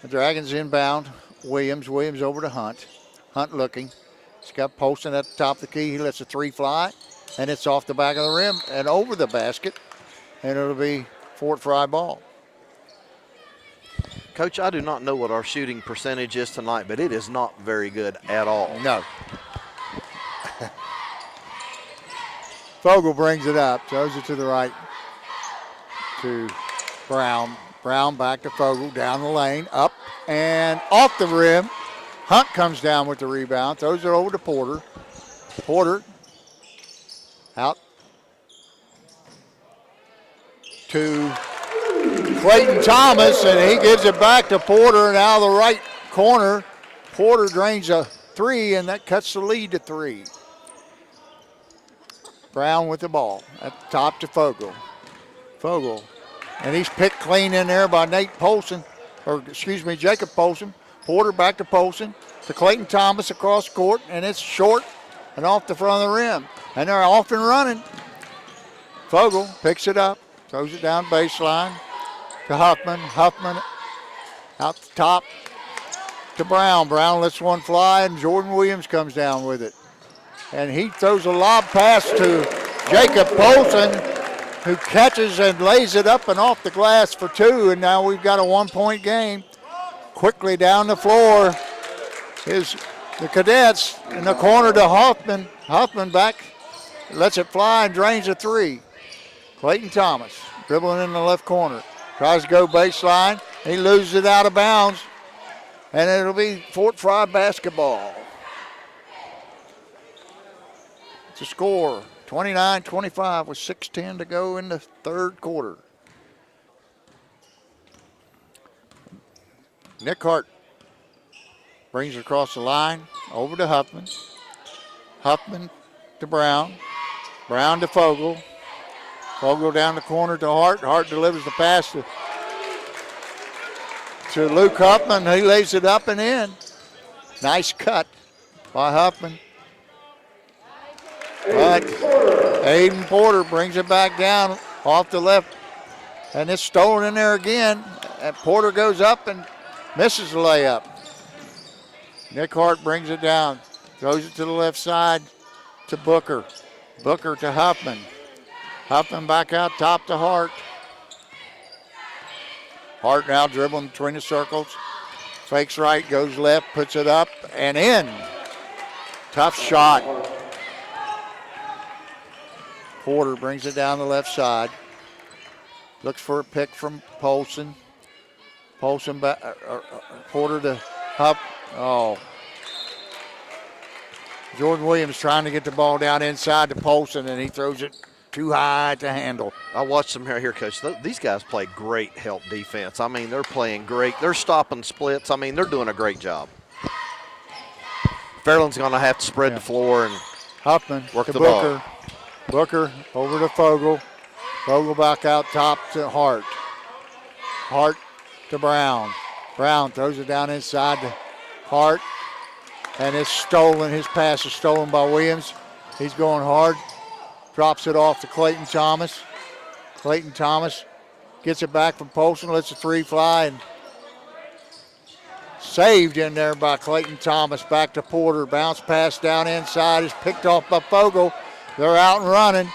The Dragons inbound. Williams over to Hunt. Hunt looking. He's got Poston at the top of the key. He lets a three fly, and it's off the back of the rim and over the basket, and it'll be Fort Frye ball. Coach, I do not know what our shooting percentage is tonight, but it is not very good at all. No. Fogel brings it up, throws it to the right to Brown. Brown back to Fogel, down the lane, up and off the rim. Hunt comes down with the rebound, throws it over to Porter. Porter out to Clayton Thomas, and he gives it back to Porter, and out of the right corner, Porter drains a three, and that cuts the lead to 3. Brown with the ball at the top to Fogel. Fogel, and he's picked clean in there by Jacob Polson. Porter back to Polson, to Clayton Thomas across court, and it's short and off the front of the rim. And they're off and running. Fogel picks it up, throws it down baseline to Huffman. Huffman out the top to Brown. Brown lets one fly, and Jordan Williams comes down with it. And he throws a lob pass to Jacob Polson, who catches and lays it up and off the glass for 2, and now we've got a 1-point game. Quickly down the floor is the Cadets in the corner to Hoffman. Hoffman back, lets it fly and drains a 3. Clayton Thomas dribbling in the left corner. Tries to go baseline. He loses it out of bounds. And it'll be Fort Frye basketball. It's a score, 29-25 with 6:10 to go in the third quarter. Nick Hart brings it across the line, over to Huffman. Huffman to Brown. Brown to Fogel. Fogel down the corner to Hart. Hart delivers the pass to Luke Huffman. He lays it up and in. Nice cut by Huffman. But Aiden Porter brings it back down off the left. And it's stolen in there again. And Porter goes up and misses the layup. Nick Hart brings it down. Throws it to the left side to Booker. Booker to Huffman. Huffman back out top to Hart. Hart now dribbling between the circles. Fakes right, goes left, puts it up and in. Tough shot. Porter brings it down the left side. Looks for a pick from Polson. Polson back, Porter to Huff. Oh. Jordan Williams trying to get the ball down inside to Polson, and he throws it too high to handle. I watched them here, Coach. These guys play great help defense. I mean, they're playing great. They're stopping splits. I mean, they're doing a great job. Fairland's going to have to spread the floor and Huffman work to the Booker. ball. Booker over to Fogel. Fogel back out top to Hart. Hart to Brown. Brown throws it down inside to Hart. And it's stolen. His pass is stolen by Williams. He's going hard. Drops it off to Clayton Thomas. Clayton Thomas gets it back from Polson, lets the 3 fly, and saved in there by Clayton Thomas. Back to Porter. Bounce pass down inside is picked off by Fogel. They're out and running.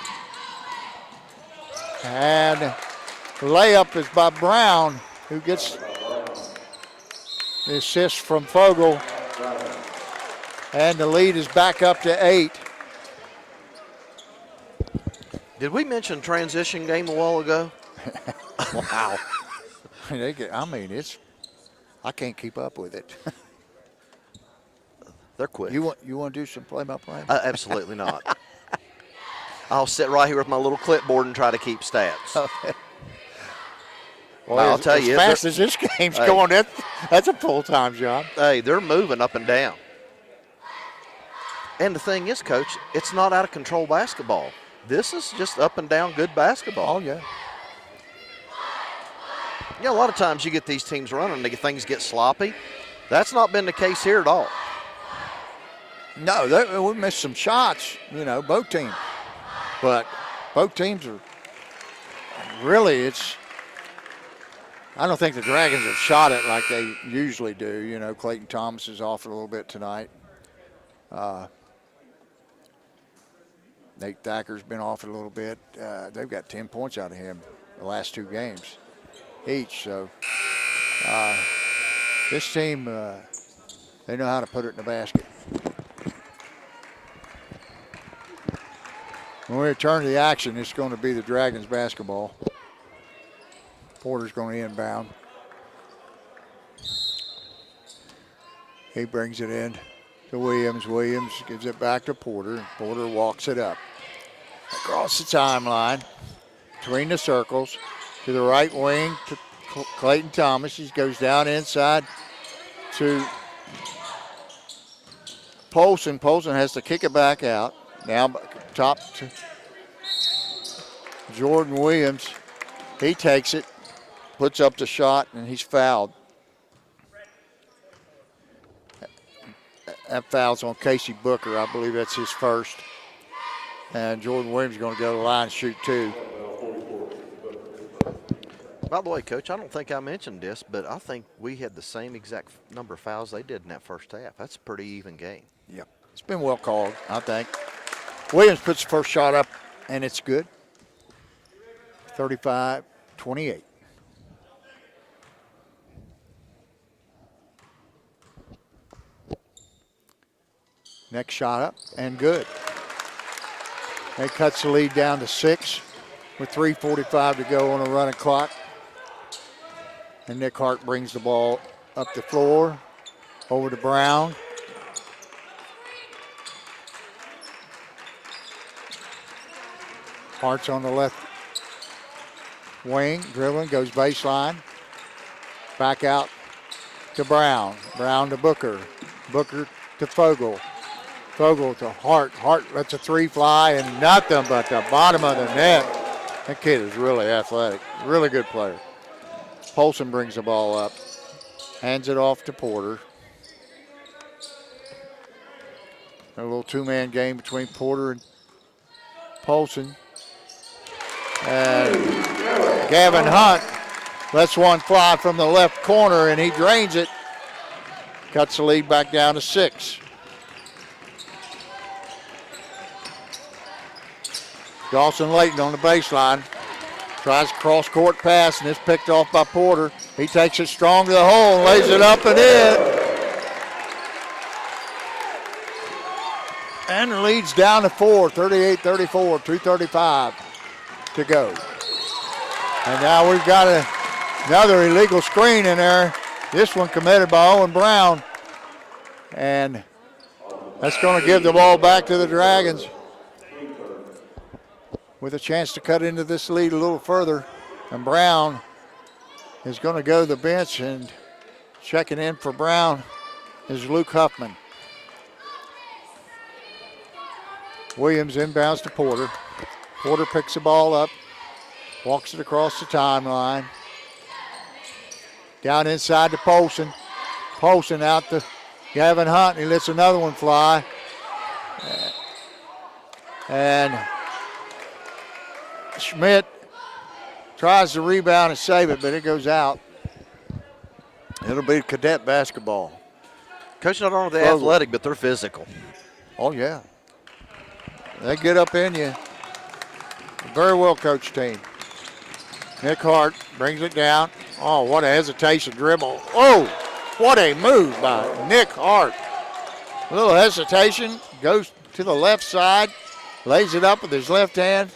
And The layup is by Brown, who gets the assist from Fogle. And the lead is back up to 8. Did we mention transition game a while ago? Wow. I can't keep up with it. They're quick. You want to do some play-by-play? Absolutely not. I'll sit right here with my little clipboard and try to keep stats. Okay. Well, I'll tell you, as fast as this game's going, that's a full-time job. Hey, they're moving up and down. And the thing is, Coach, it's not out of control basketball. This is just up and down good basketball. Oh, yeah. Yeah, a lot of times you get these teams running, things get sloppy. That's not been the case here at all. No, we missed some shots, both teams. But both teams are really, I don't think the Dragons have shot it like they usually do. Clayton Thomas is off a little bit tonight. Nate Thacker's been off a little bit. They've got 10 points out of him the last 2 games each. So this team, they know how to put it in the basket. When we return to the action, it's going to be the Dragons basketball. Porter's going to inbound. He brings it in to Williams. Williams gives it back to Porter. Porter walks it up across the timeline between the circles to the right wing to Clayton Thomas. He goes down inside to Polson. Polson has to kick it back out. Now top to Jordan Williams. He takes it, puts up the shot, and he's fouled. That foul's on Casey Booker. I believe that's his first. And Jordan Williams is going to go to the line and shoot 2. By the way, Coach, I don't think I mentioned this, but I think we had the same exact number of fouls they did in that first half. That's a pretty even game. Yep. It's been well called, I think. Williams puts the first shot up, and it's good. 35-28. Next shot up, and good. That cuts the lead down to 6 with 3:45 to go on a running clock. And Nick Hart brings the ball up the floor, over to Brown. Hart's on the left wing, dribbling, goes baseline. Back out to Brown. Brown to Booker. Booker to Fogle. Fogle to Hart. Hart lets a 3 fly and nothing but the bottom of the net. That kid is really athletic. Really good player. Polson brings the ball up. Hands it off to Porter. A little 2-man game between Porter and Polson. And Gavin Hunt lets one fly from the left corner, and he drains it. Cuts the lead back down to 6. Dawson Layton on the baseline. Tries a cross-court pass, and it's picked off by Porter. He takes it strong to the hole and lays it up and in. And the lead's down to 4, 38-34, 2:35 to go. And now we've got another illegal screen in there. This one committed by Owen Brown. And that's going to give the ball back to the Dragons with a chance to cut into this lead a little further. And Brown is going to go to the bench, and checking in for Brown is Luke Huffman. Williams inbounds to Porter. Porter picks the ball up, walks it across the timeline. Down inside to Polson. Polson out to Gavin Hunt. He lets another one fly. And Schmidt tries to rebound and save it, but it goes out. It'll be cadet basketball. Coach, not only they're athletic, but they're physical. Oh, yeah. They get up in you. Very well coached team. Nick Hart brings it down. Oh, what a hesitation dribble. Oh, what a move by Nick Hart. A little hesitation, goes to the left side, lays it up with his left hand,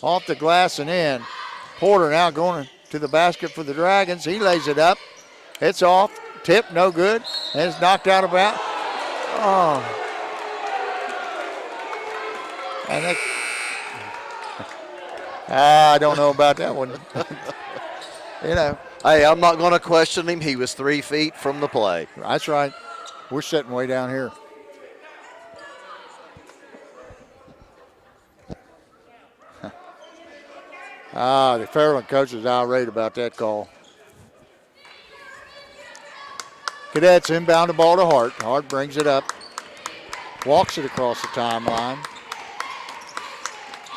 off the glass and in. Porter now going to the basket for the Dragons. He lays it up. It's off. Tip, no good. And it's knocked out of bounds. Oh. And that, I don't know about that one. You know. Hey, I'm not going to question him. He was 3 feet from the play. That's right. We're sitting way down here. The Fairland coach is irate about that call. Cadets inbound the ball to Hart. Hart brings it up. Walks it across the timeline.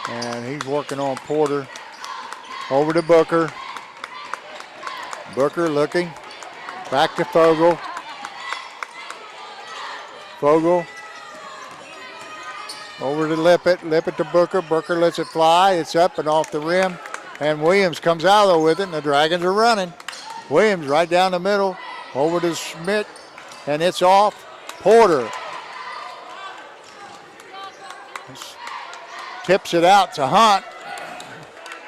And he's working on Porter. Over to Booker. Booker looking. Back to Fogle. Fogle. Over to Lippett. Lippett to Booker. Booker lets it fly. It's up and off the rim. And Williams comes out of there with it, and the Dragons are running. Williams right down the middle. Over to Schmidt. And it's off. Porter. Tips it out to Hunt.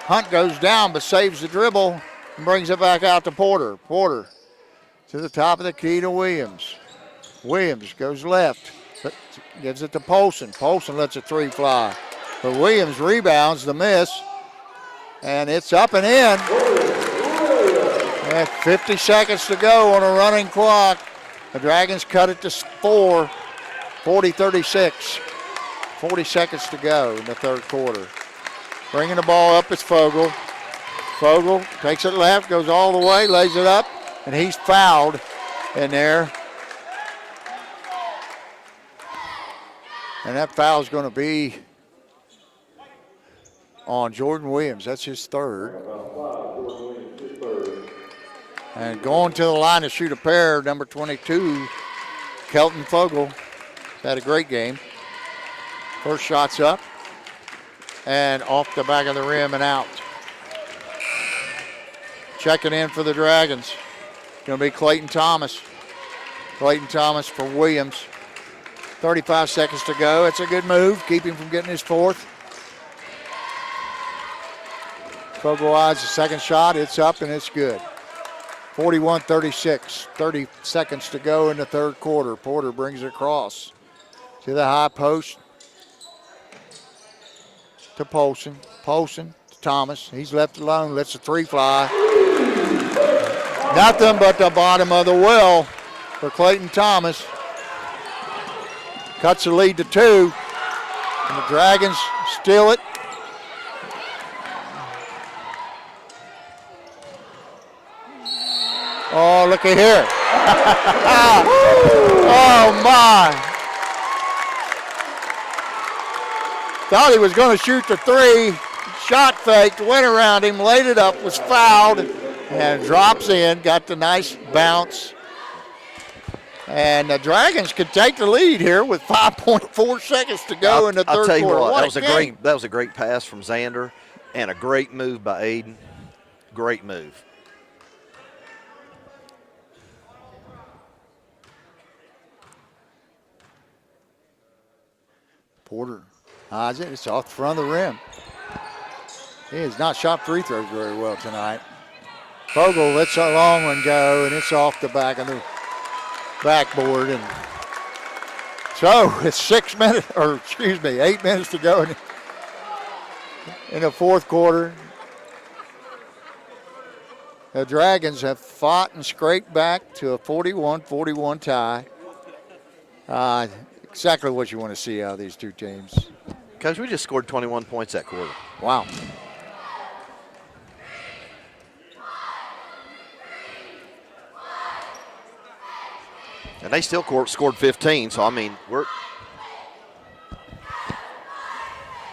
Hunt goes down but saves the dribble and brings it back out to Porter. Porter to the top of the key to Williams. Williams goes left, but gives it to Polson. Polson lets a three fly. But Williams rebounds the miss, and it's up and in. And 50 seconds to go on a running clock. The Dragons cut it to 4, 40-36. 40 seconds to go in the third quarter. Bringing the ball up is Fogle. Fogle takes it left, goes all the way, lays it up, and he's fouled in there. And that foul is going to be on Jordan Williams. That's his third. And going to the line to shoot a pair, number 22, Kelton Fogle. Had a great game. First shot's up and off the back of the rim and out. Checking in for the Dragons. Going to be Clayton Thomas. Clayton Thomas for Williams. 35 seconds to go. It's a good move. Keep him from getting his fourth. Fogle eyes the second shot. It's up and it's good. 41-36. 30 seconds to go in the third quarter. Porter brings it across to the high post. To Polson. Polson to Thomas. He's left alone. Lets the three fly. Nothing but the bottom of the well for Clayton Thomas. Cuts the lead to 2. And the Dragons steal it. Oh, look at here. Oh, my. Thought he was going to shoot the three. Shot faked, went around him, laid it up, was fouled, and drops in. Got the nice bounce. And the Dragons could take the lead here with 5.4 seconds to go in the third I'll tell you quarter. what, What that was a great pass from Xander and a great move by Aiden. Great move. Porter eyes it. It's off the front of the rim. He has not shot free throws very well tonight. Fogle lets a long one go, and it's off the back of the backboard. And so it's 8 minutes to go in the fourth quarter. The Dragons have fought and scraped back to a 41-41 tie. Exactly what you want to see out of these two teams. Coach, we just scored 21 points that quarter. Wow. And they still scored 15, so, I mean,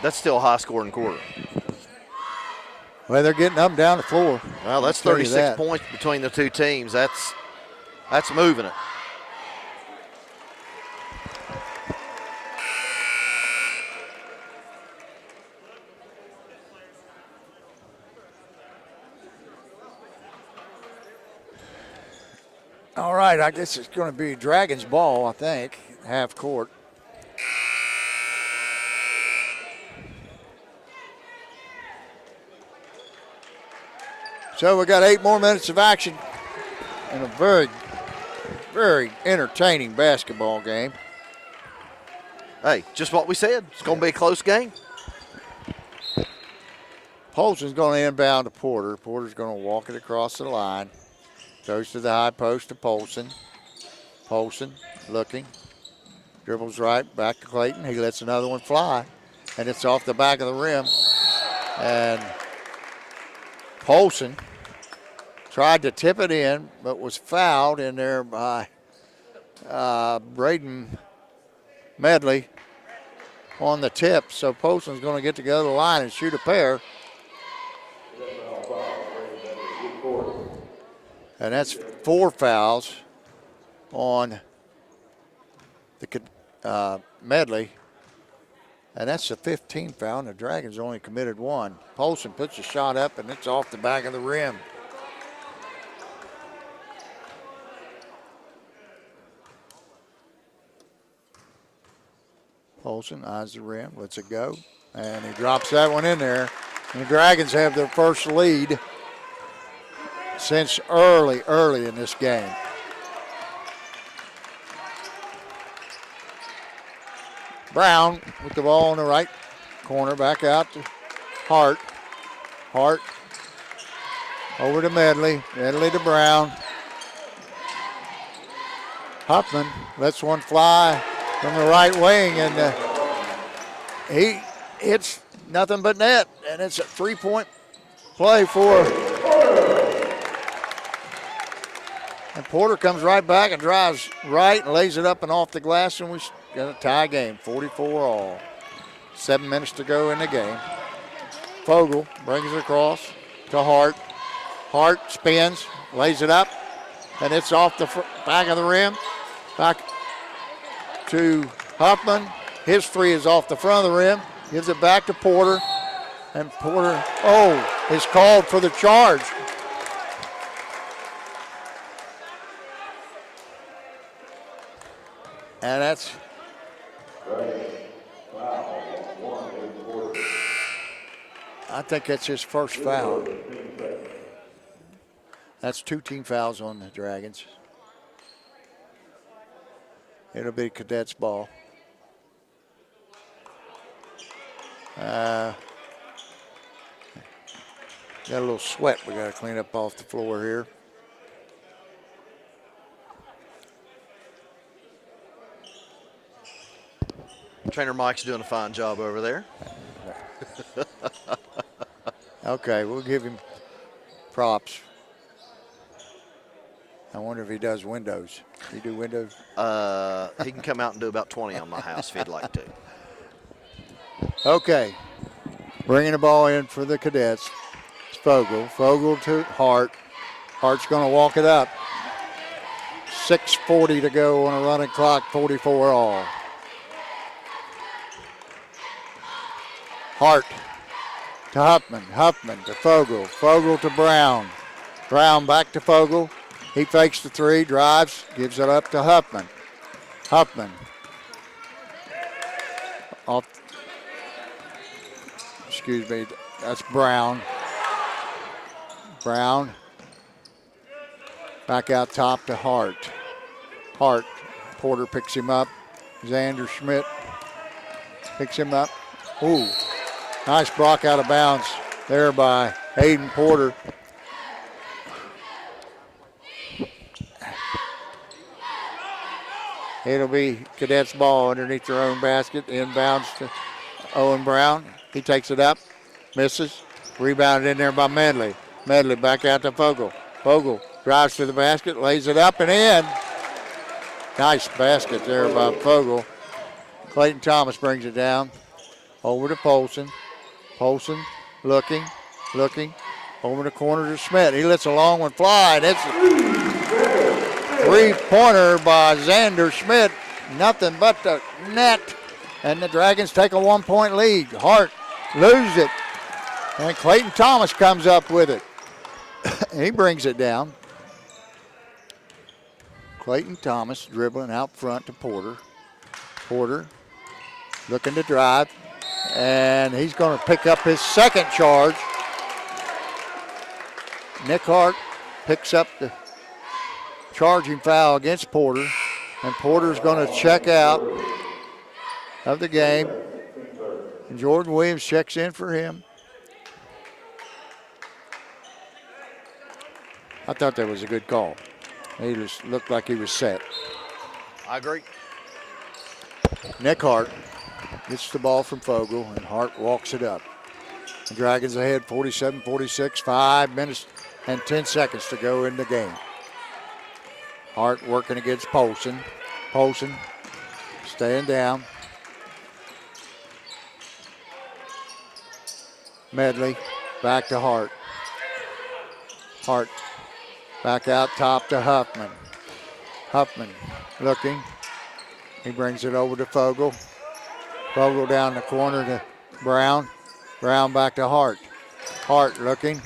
that's still a high-scoring quarter. Well, they're getting up and down the floor. Well, that's 36 points between the two teams. That's moving it. All right, I guess it's going to be Dragons ball, I think, half court. So we got 8 more minutes of action in a very, very entertaining basketball game. Hey, just what we said. It's going to be a close game. Polson's going to inbound to Porter. Porter's going to walk it across the line. Goes to the high post to Polson. Polson looking. Dribbles right, back to Clayton. He lets another one fly. And it's off the back of the rim. And Polson tried to tip it in, but was fouled in there by Braden Medley on the tip. So Polson's going to get to go to the line and shoot a pair. And that's 4 fouls on the Medley. And that's the 15th foul, and the Dragons only committed 1. Polson puts a shot up, and it's off the back of the rim. Polson eyes the rim, lets it go, and he drops that one in there. And the Dragons have their first lead since early in this game. Brown with the ball in the right corner, back out to Hart. Hart over to Medley. Medley to Brown. Huffman lets one fly from the right wing, and he hits nothing but net, and it's a 3-point play for. And Porter comes right back and drives right and lays it up and off the glass, and we got a tie game, 44 all. 7 minutes to go in the game. Fogle brings it across to Hart. Hart spins, lays it up, and it's off the back of the rim. Back to Huffman. His 3 is off the front of the rim. Gives it back to Porter. And Porter, is called for the charge. And that's I think that's his first foul. That's 2 team fouls on the Dragons. It'll be Cadets ball. Got a little sweat we got to clean up off the floor here. Trainer Mike's doing a fine job over there. Okay, we'll give him props. I wonder if he does windows. You do windows? He can come out and do about 20 on my house if he'd like to. Okay, bringing the ball in for the Cadets. It's Fogle. Fogle to Hart. Hart's going to walk it up. 6:40 to go on a running clock, 44 all. Hart to Huffman. Huffman to Fogle. Fogle to Brown. Brown back to Fogle. He fakes the 3, drives, gives it up to Huffman. Huffman. Off. Excuse me, that's Brown. Brown. Back out top to Hart. Hart. Porter picks him up. Xander Schmidt picks him up. Ooh. Nice block out of bounds there by Hayden Porter. It'll be Cadets ball underneath their own basket. Inbounds to Owen Brown. He takes it up, misses. Rebounded in there by Medley. Medley back out to Fogle. Fogle drives to the basket, lays it up and in. Nice basket there by Fogle. Clayton Thomas brings it down. Over to Polson. Polson looking. Over the corner to Schmidt. He lets a long one fly, and it's a 3-pointer by Xander Schmidt. Nothing but the net. And the Dragons take a 1-point lead. Hart loses it. And Clayton Thomas comes up with it. He brings it down. Clayton Thomas dribbling out front to Porter. Porter looking to drive, and he's going to pick up his second charge. Nick Hart picks up the charging foul against Porter, and Porter's going to check out of the game. And Jordan Williams checks in for him. I thought that was a good call. He just looked like he was set. I agree. Nick Hart gets the ball from Fogle, and Hart walks it up. The Dragons ahead 47-46, 5 minutes and 10 seconds to go in the game. Hart working against Polson. Polson staying down. Medley back to Hart. Hart back out top to Huffman. Huffman looking. He brings it over to Fogle. Fogle down the corner to Brown. Brown back to Hart. Hart looking.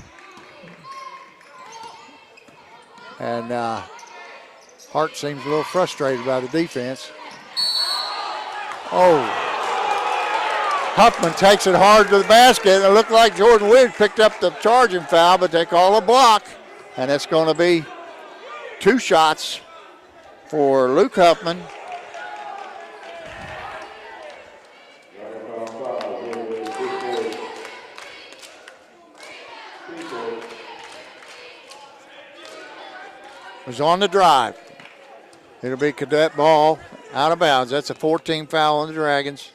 And Hart seems a little frustrated by the defense. Oh. Huffman takes it hard to the basket. It looked like Jordan Williams picked up the charging foul, but they call a block. And it's going to be 2 shots for Luke Huffman. Was on the drive. It'll be cadet ball out of bounds. That's a 14 foul on the Dragons.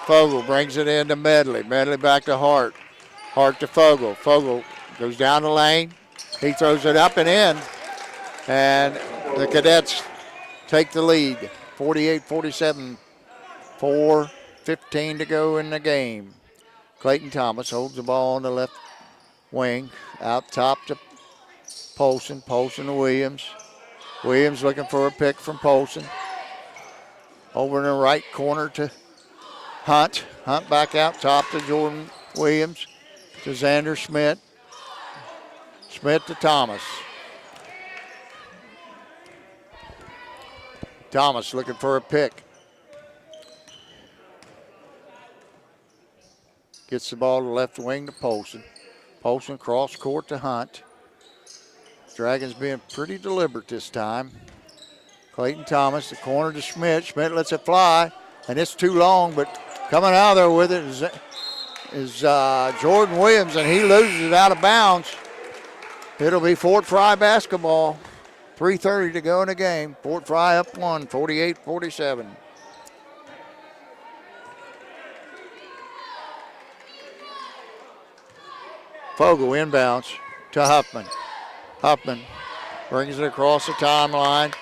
Fogle brings it in to Medley. Medley back to Hart. Hart to Fogle. Fogle goes down the lane. He throws it up and in. And the Cadets take the lead. 48-47. 4:15 to go in the game. Clayton Thomas holds the ball on the left wing. Out top to Polson. Polson to Williams. Williams looking for a pick from Polson. Over in the right corner to Hunt. Hunt back out top to Jordan Williams. To Xander Schmidt. Schmidt to Thomas. Thomas looking for a pick. Gets the ball to left wing to Polson. Polson cross court to Hunt. Dragons being pretty deliberate this time. Clayton Thomas, the corner to Schmidt. Schmidt lets it fly, and it's too long, but coming out of there with it is Jordan Williams, and he loses it out of bounds. It'll be Fort Frye basketball. 3:30 to go in the game. Fort Frye up 1, 48-47. Fogle inbounds to Huffman. Huffman brings it across the timeline.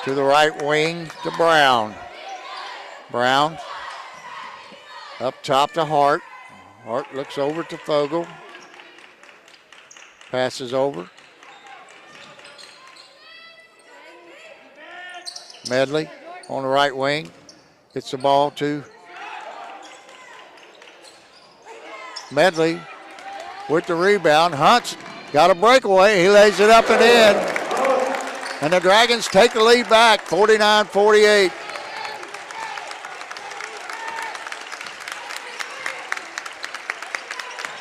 To the right wing to Brown. Brown up top to Hart. Hart looks over to Fogle. Passes over. Medley on the right wing. Gets the ball to Medley with the rebound. Hunt's got a breakaway. He lays it up and in. And the Dragons take the lead back, 49-48.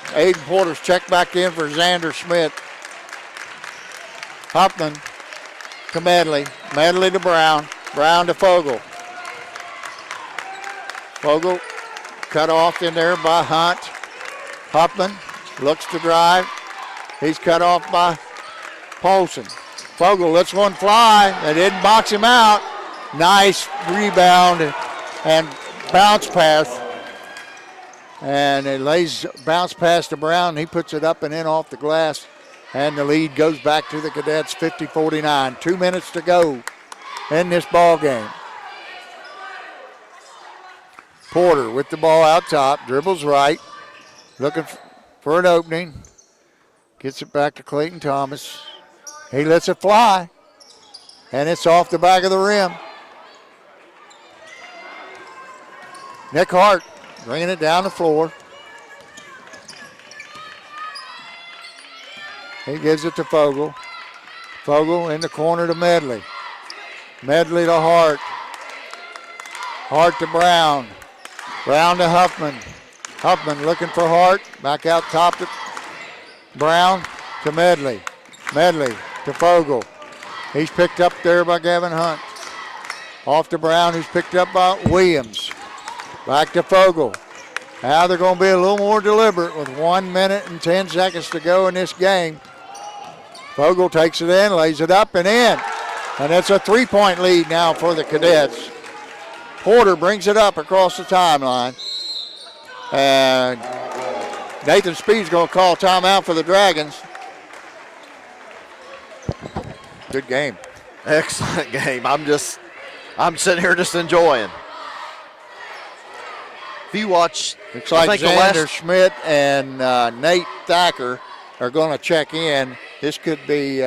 Aiden Porter's checked back in for Xander Schmidt. Huffman to Medley. Medley to Brown. Brown to Fogle. Fogle cut off in there by Hunt. Huffman looks to drive. He's cut off by Polson. Fogle lets one fly. They didn't box him out. Nice rebound and bounce pass. And it lays bounce pass to Brown. He puts it up and in off the glass. And the lead goes back to the Cadets, 50-49. 2 minutes to go in this ball game. Porter with the ball out top, dribbles right, looking for an opening. Gets it back to Clayton Thomas. He lets it fly, and it's off the back of the rim. Nick Hart bringing it down the floor. He gives it to Fogel. Fogel in the corner to Medley. Medley to Hart. Hart to Brown. Brown to Huffman. Huffman looking for Hart. Back out top to Brown to Medley. Medley to Fogel. He's picked up there by Gavin Hunt. Off to Brown, who's picked up by Williams. Back to Fogel. Now they're going to be a little more deliberate with 1 minute and 10 seconds to go in this game. Fogel takes it in, lays it up and in. And it's a 3-point lead now for the Cadets. Porter brings it up across the timeline. And Nathan Speed's going to call timeout for the Dragons. Good game. Excellent game. I'm sitting here just enjoying. If you watch, Looks like Xander Schmidt and Nate Thacker are going to check in. This could be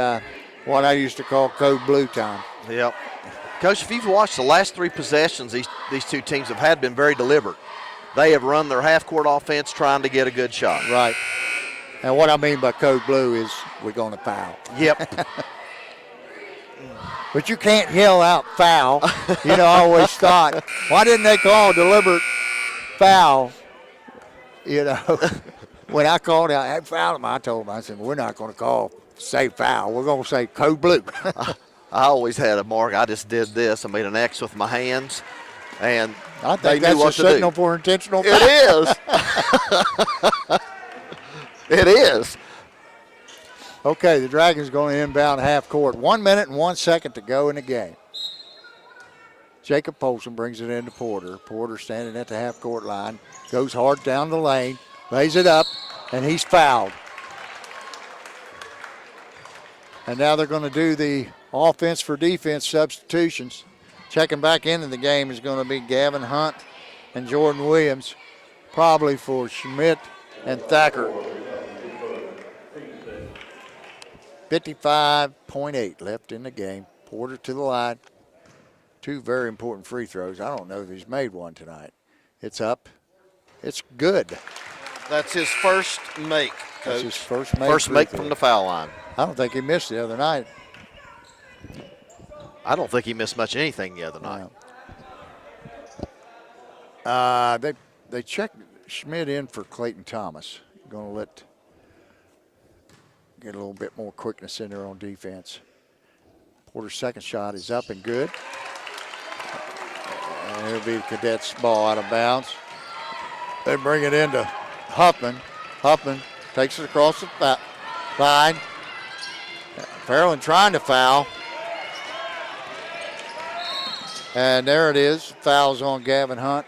what I used to call code blue time. Yep. Coach, if you've watched the last 3 possessions these two teams have had, been very deliberate. They have run their half-court offense trying to get a good shot. Right. And what I mean by code blue is we're going to foul. Yep. But you can't yell out foul. I always thought, why didn't they call a deliberate foul? When I called out, I fouled him, I told him, I said, we're not going to say foul. We're going to say code blue. I always had a mark. I just did this. I made an X with my hands, and I they think knew that's what a to do. signal for intentional foul. It is. It is. Okay, the Dragons going to inbound half court. 1 minute and 1 second to go in the game. Jacob Polson brings it into Porter. Porter standing at the half court line. Goes hard down the lane. Lays it up, and he's fouled. And now they're going to do the offense for defense substitutions. Checking back into the game is going to be Gavin Hunt and Jordan Williams, probably for Schmidt and Thacker. 55.8 left in the game. Porter to the line. 2 very important free throws. I don't know if he's made one tonight. It's up. It's good. That's his first make, Coach. That's his first make. First make from the foul line. I don't think he missed the other night. I don't think he missed much anything the other night. They checked Schmidt in for Clayton Thomas. Going to get a little bit more quickness in there on defense. Porter's second shot is up and good. And it'll be the Cadets' ball out of bounds. They bring it into Huffman. Huffman takes it across the line. Fairland trying to foul. And there it is. Fouls on Gavin Hunt.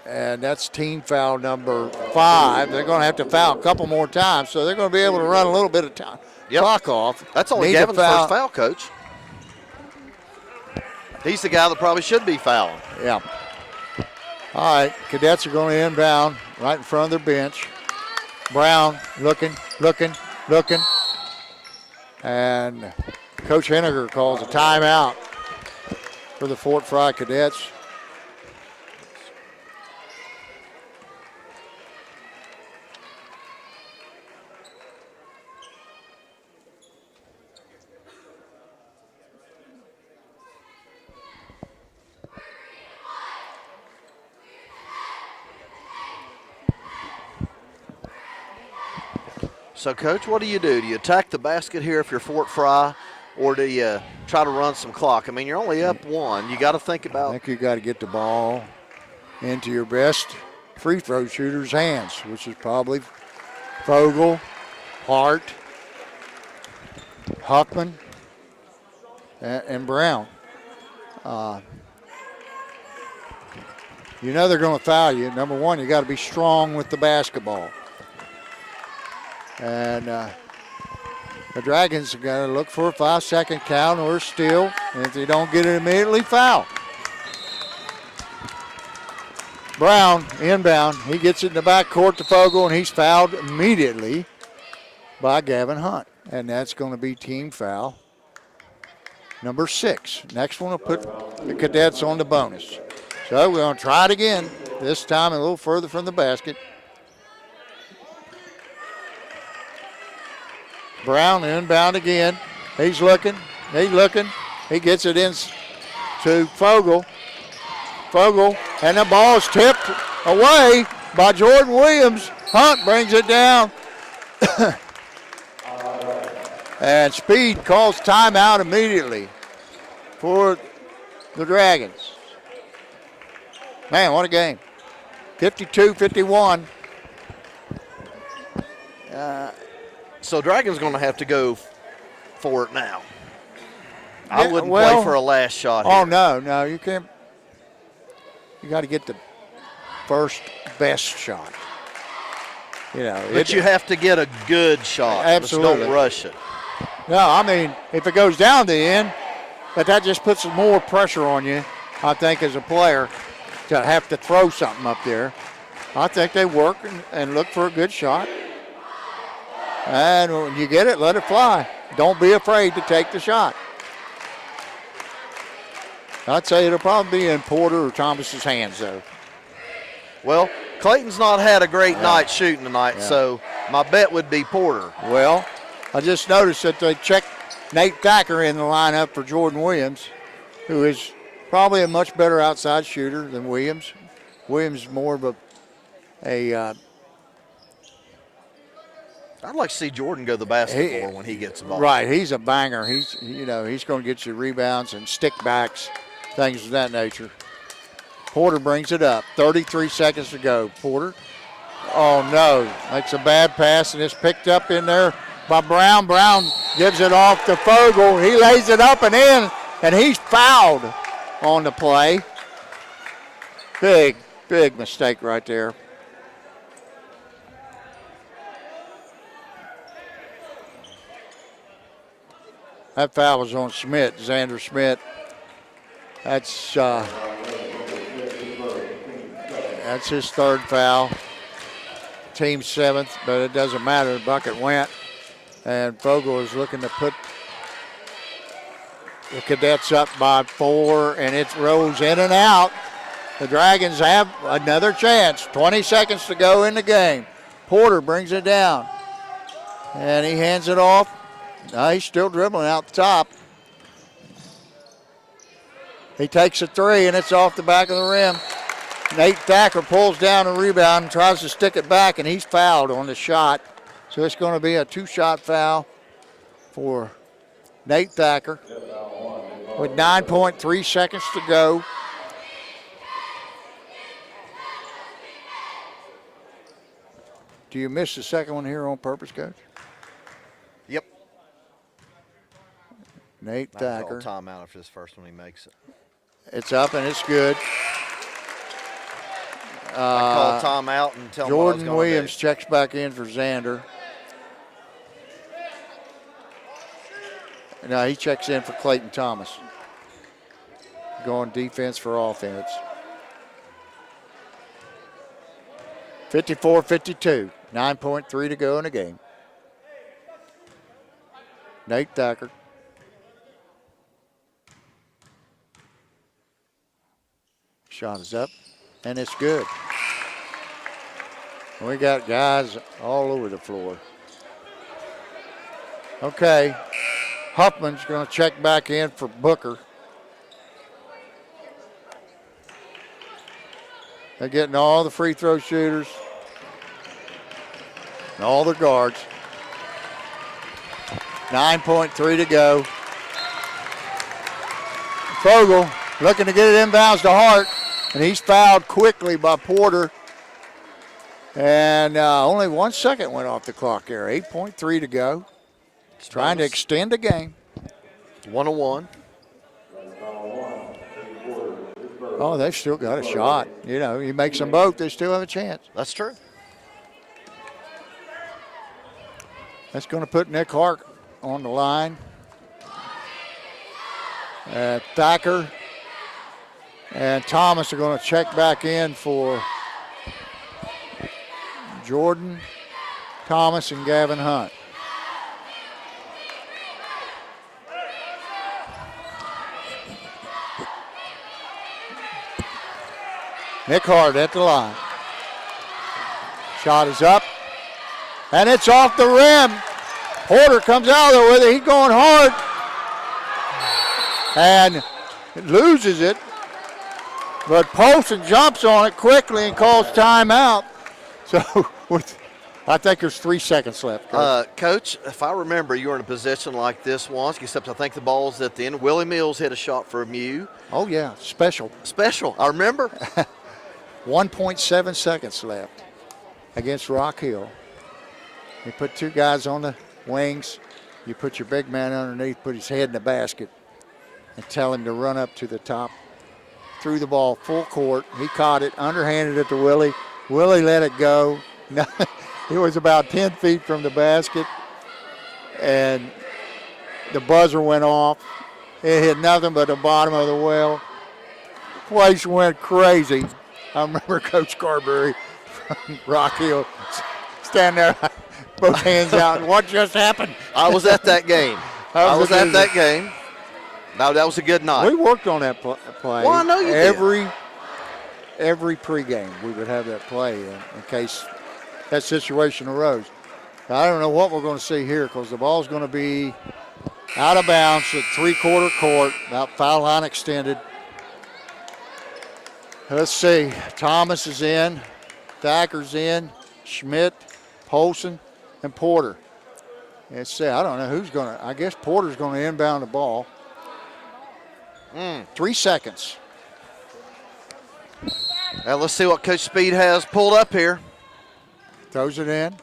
And that's team foul number 5. They're going to have to foul a couple more times, so they're going to be able to run a little bit of time. Yep. Clock off. That's only Gavin's first foul, Coach. He's the guy that probably should be fouling. Yeah. All right, Cadets are going to inbound right in front of their bench. Brown looking. And Coach Henniger calls a timeout for the Fort Frye Cadets. So, Coach, what do you do? Do you attack the basket here if you're Fort Frye, or do you try to run some clock? I mean, you're only up 1. You got to think about. I think you got to get the ball into your best free throw shooter's hands, which is probably Fogel, Hart, Huffman, and Brown. You know they're going to foul you. Number 1, you got to be strong with the basketball. And the Dragons are going to look for a 5-second count or a steal. And if they don't get it immediately, foul. Brown, inbound. He gets it in the backcourt to Fogel, and he's fouled immediately by Gavin Hunt. And that's going to be team foul number 6. Next one will put the Cadets on the bonus. So we're going to try it again, this time a little further from the basket. Brown inbound again. He's looking. He's looking. He gets it in to Fogle. Fogle, and the ball's tipped away by Jordan Williams. Hunt brings it down. And Speed calls timeout immediately for the Dragons. Man, what a game. 52-51. So Dragons going to have to go for it now. I Yeah, wouldn't well, play for a last shot Oh, here. no, you can't. You got to get the first best shot. You know, But you have to get a good shot. Absolutely. Just don't rush it. No, I mean, if it goes down the end, but that just puts more pressure on you, I think, as a player to have to throw something up there. I think they work and look for a good shot. And when you get it, let it fly. Don't be afraid to take the shot. I'd say it'll probably be in Porter or Thomas's hands, though. Well, Clayton's not had a great night shooting tonight, Yeah. so my bet would be Porter. Well, I just noticed that they checked Nate Thacker in the lineup for Jordan Williams, who is probably a much better outside shooter than Williams. Williams is more of a I'd like to see Jordan go to the basket more when he gets the ball. right. He's a banger. He's going to get you rebounds and stick backs, things of that nature. Porter brings it up. 33 seconds to go. Porter. Oh no, that's a bad pass, and it's picked up in there by Brown. Brown gives it off to Fogle. He lays it up and in, and he's fouled on the play. Big mistake right there. That foul was on Schmidt, Xander Schmidt. That's his third foul. Team seventh, but it doesn't matter. The bucket went. And Fogle is looking to put the Cadets up by 4, and it rolls in and out. The Dragons have another chance. 20 seconds to go in the game. Porter brings it down, and he hands it off. He's still dribbling out the top. He takes a three, and it's off the back of the rim. Nate Thacker pulls down a rebound and tries to stick it back, and he's fouled on the shot. So it's going to be a 2-shot foul for Nate Thacker with 9.3 seconds to go. Do you miss the second one here on purpose, Coach? Yep. Nate I'll Thacker. call timeout after this first one he makes it. It's up and it's good. I call timeout and tell him what I was Jordan gonna Williams do. checks back in for Xander. No, he checks in for Clayton Thomas. Going defense for offense. 54-52. 9.3 to go in the game. Nate Thacker. Shot is up, and it's good. We got guys all over the floor. Okay, Huffman's going to check back in for Booker. They're getting all the free throw shooters and all the guards. 9.3 to go. Fogle looking to get it inbounds to Hart, and he's fouled quickly by Porter. And only 1 second went off the clock there. 8.3 to go. Trying to extend the game. 101. Oh, they've still got a shot. You know, he makes them both, they still have a chance. That's true. That's going to put Nick Hart on the line. Thacker and Thomas are going to check back in for Jordan, Thomas, and Gavin Hunt. Nick Hart at the line. Shot is up, and it's off the rim. Porter comes out there with it. He's going hard and loses it. But Polson jumps on it quickly and calls timeout. So I think there's 3 seconds left. Coach, if I remember, you were in a position like this once, except I think the ball's at the end. Willie Mills hit a shot from you. Oh, yeah, special. Special, I remember. 1.7 seconds left against Rock Hill. You put 2 guys on the wings. You put your big man underneath, put his head in the basket, and tell him to run up to the top. Threw the ball full court. He caught it, underhanded it to Willie. Willie let it go. It was about 10 feet from the basket, and the buzzer went off. It hit nothing but the bottom of the well. The place went crazy. I remember Coach Carberry from Rock Hill standing there, both hands out. What just happened? I was at that game. I was at that game. No, that was a good night. We worked on that play. Well, I know you did. Every pregame we would have that play in case that situation arose. I don't know what we're going to see here because the ball's going to be out of bounds at 3/4 court, about foul line extended. Let's see. Thomas is in, Thacker's in, Schmidt, Polson, and Porter. Let's see. I don't know who's going to. I guess Porter's going to inbound the ball. 3 seconds. Now let's see what Coach Speed has pulled up here. Throws it in.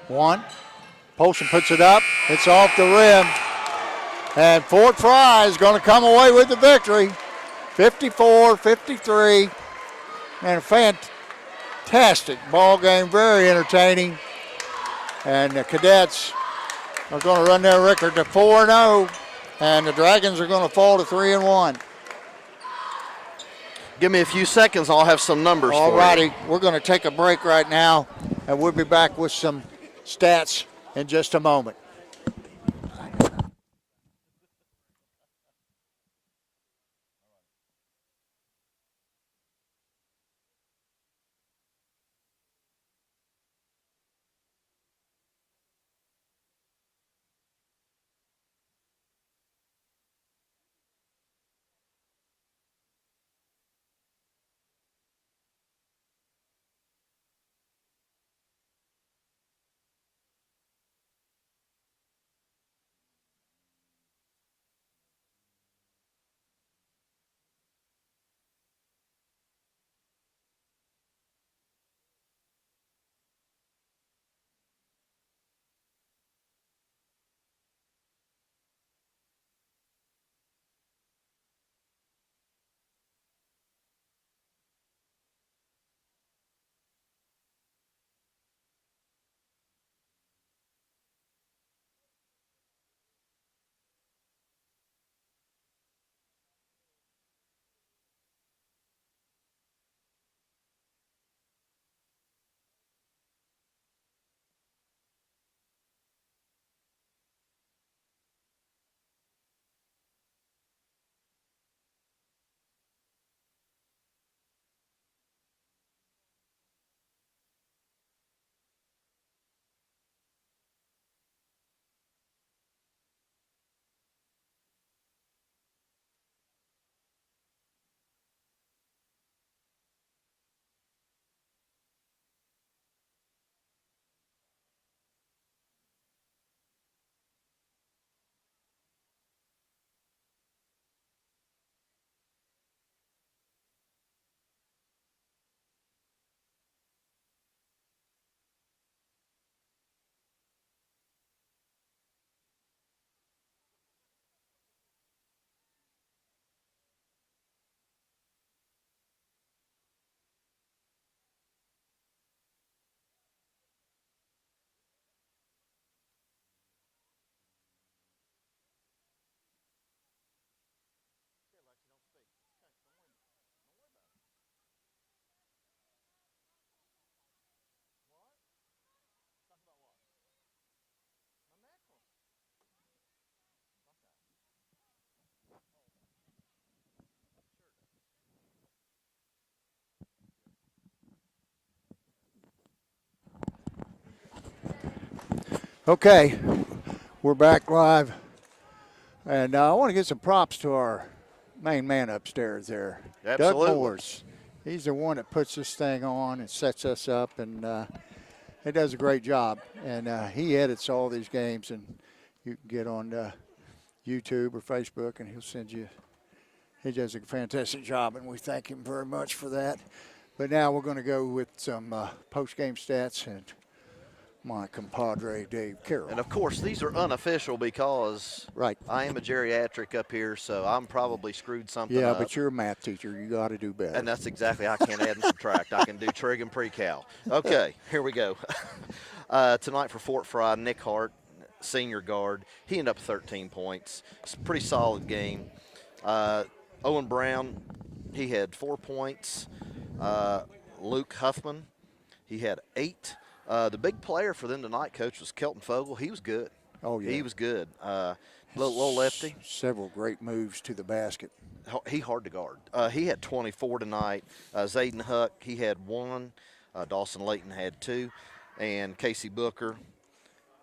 1. Polson puts it up. It's off the rim. And Fort Frye is going to come away with the victory. 54-53. And a fantastic ball game. Very entertaining. And the Cadets are going to run their record to 4-0. And the Dragons are going to fall to 3-1. Give me a few seconds. I'll have some numbers All for righty. you. We're going to take a break right now, and we'll be back with some stats in just a moment. Okay, we're back live, and I want to give some props to our main man upstairs there, Absolutely. Doug Moores. He's the one that puts this thing on and sets us up, and he does a great job. And he edits all these games, and you can get on YouTube or Facebook, and he'll send you. He does a fantastic job, and we thank him very much for that. But now we're going to go with some post-game stats and my compadre Dave Carroll. And of course, these are unofficial because Right. I am a geriatric up here, so I'm probably screwed something Yeah, up. but you're a math teacher. You got to do better. And that's exactly, I can't add and subtract. I can do trig and pre-cal. Okay, here we go. Tonight for Fort Frye, Nick Hart, senior guard. He ended up with 13 points. It's a pretty solid game. Owen Brown, he had 4 points. Luke Huffman, he had 8. The big player for them tonight, Coach, was Kelton Fogle. He was good. Oh, yeah. He was good. Little lefty. Several great moves to the basket. He hard to guard. He had 24 tonight. Zayden Huck, he had 1. Dawson Layton had 2. And Casey Booker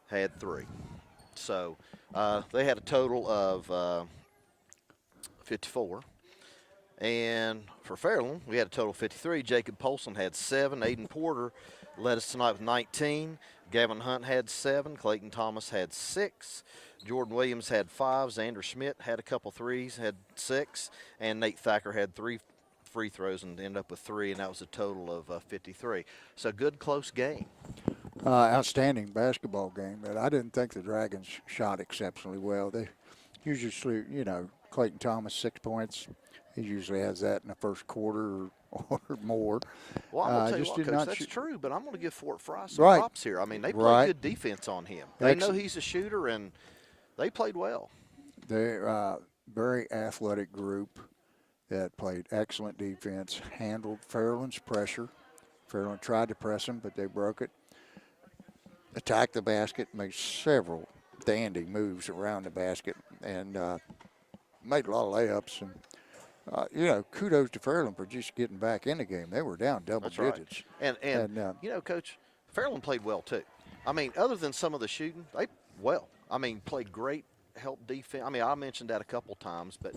had 3. So they had a total of 54. And for Fairland, we had a total of 53. Jacob Polson had 7. Aiden Porter led us tonight with 19. Gavin Hunt had 7. Clayton Thomas had 6. Jordan Williams had 5. Xander Schmidt had a couple threes, had 6. And Nate Thacker had 3 free throws and ended up with 3, and that was a total of 53. So good, close game. Outstanding basketball game, but I didn't think the Dragons shot exceptionally well. They usually, Clayton Thomas, 6 points. He usually has that in the first quarter or more. Well, I'm going to tell just you did what, not Coach, that's shoot- true, but I'm going to give Fort Frye some Right. props here. I mean, they played Right. good defense on him. They know Excellent. he's a shooter, and they played well. They're a very athletic group that played excellent defense, handled Fairland's pressure. Fairland tried to press them, but they broke it. Attacked the basket, made several dandy moves around the basket, and made a lot of layups. And kudos to Fairland for just getting back in the game. They were down double That's right. digits. And Coach, Fairland played well too. I mean, other than some of the shooting, they played great help defense. I mean, I mentioned that a couple times, but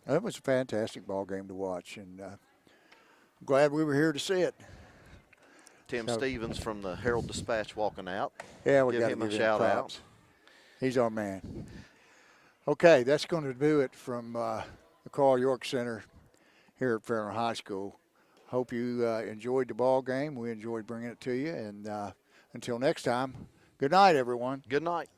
It was a fantastic ball game to watch, and I'm glad we were here to see it. Tim So- Stevens from the Herald Dispatch walking out. Yeah, we Give got to him give a him shout out. props. He's our man. Okay, that's going to do it from the Carl York Center here at Fairland High School. Hope you enjoyed the ball game. We enjoyed bringing it to you. And until next time, good night, everyone. Good night.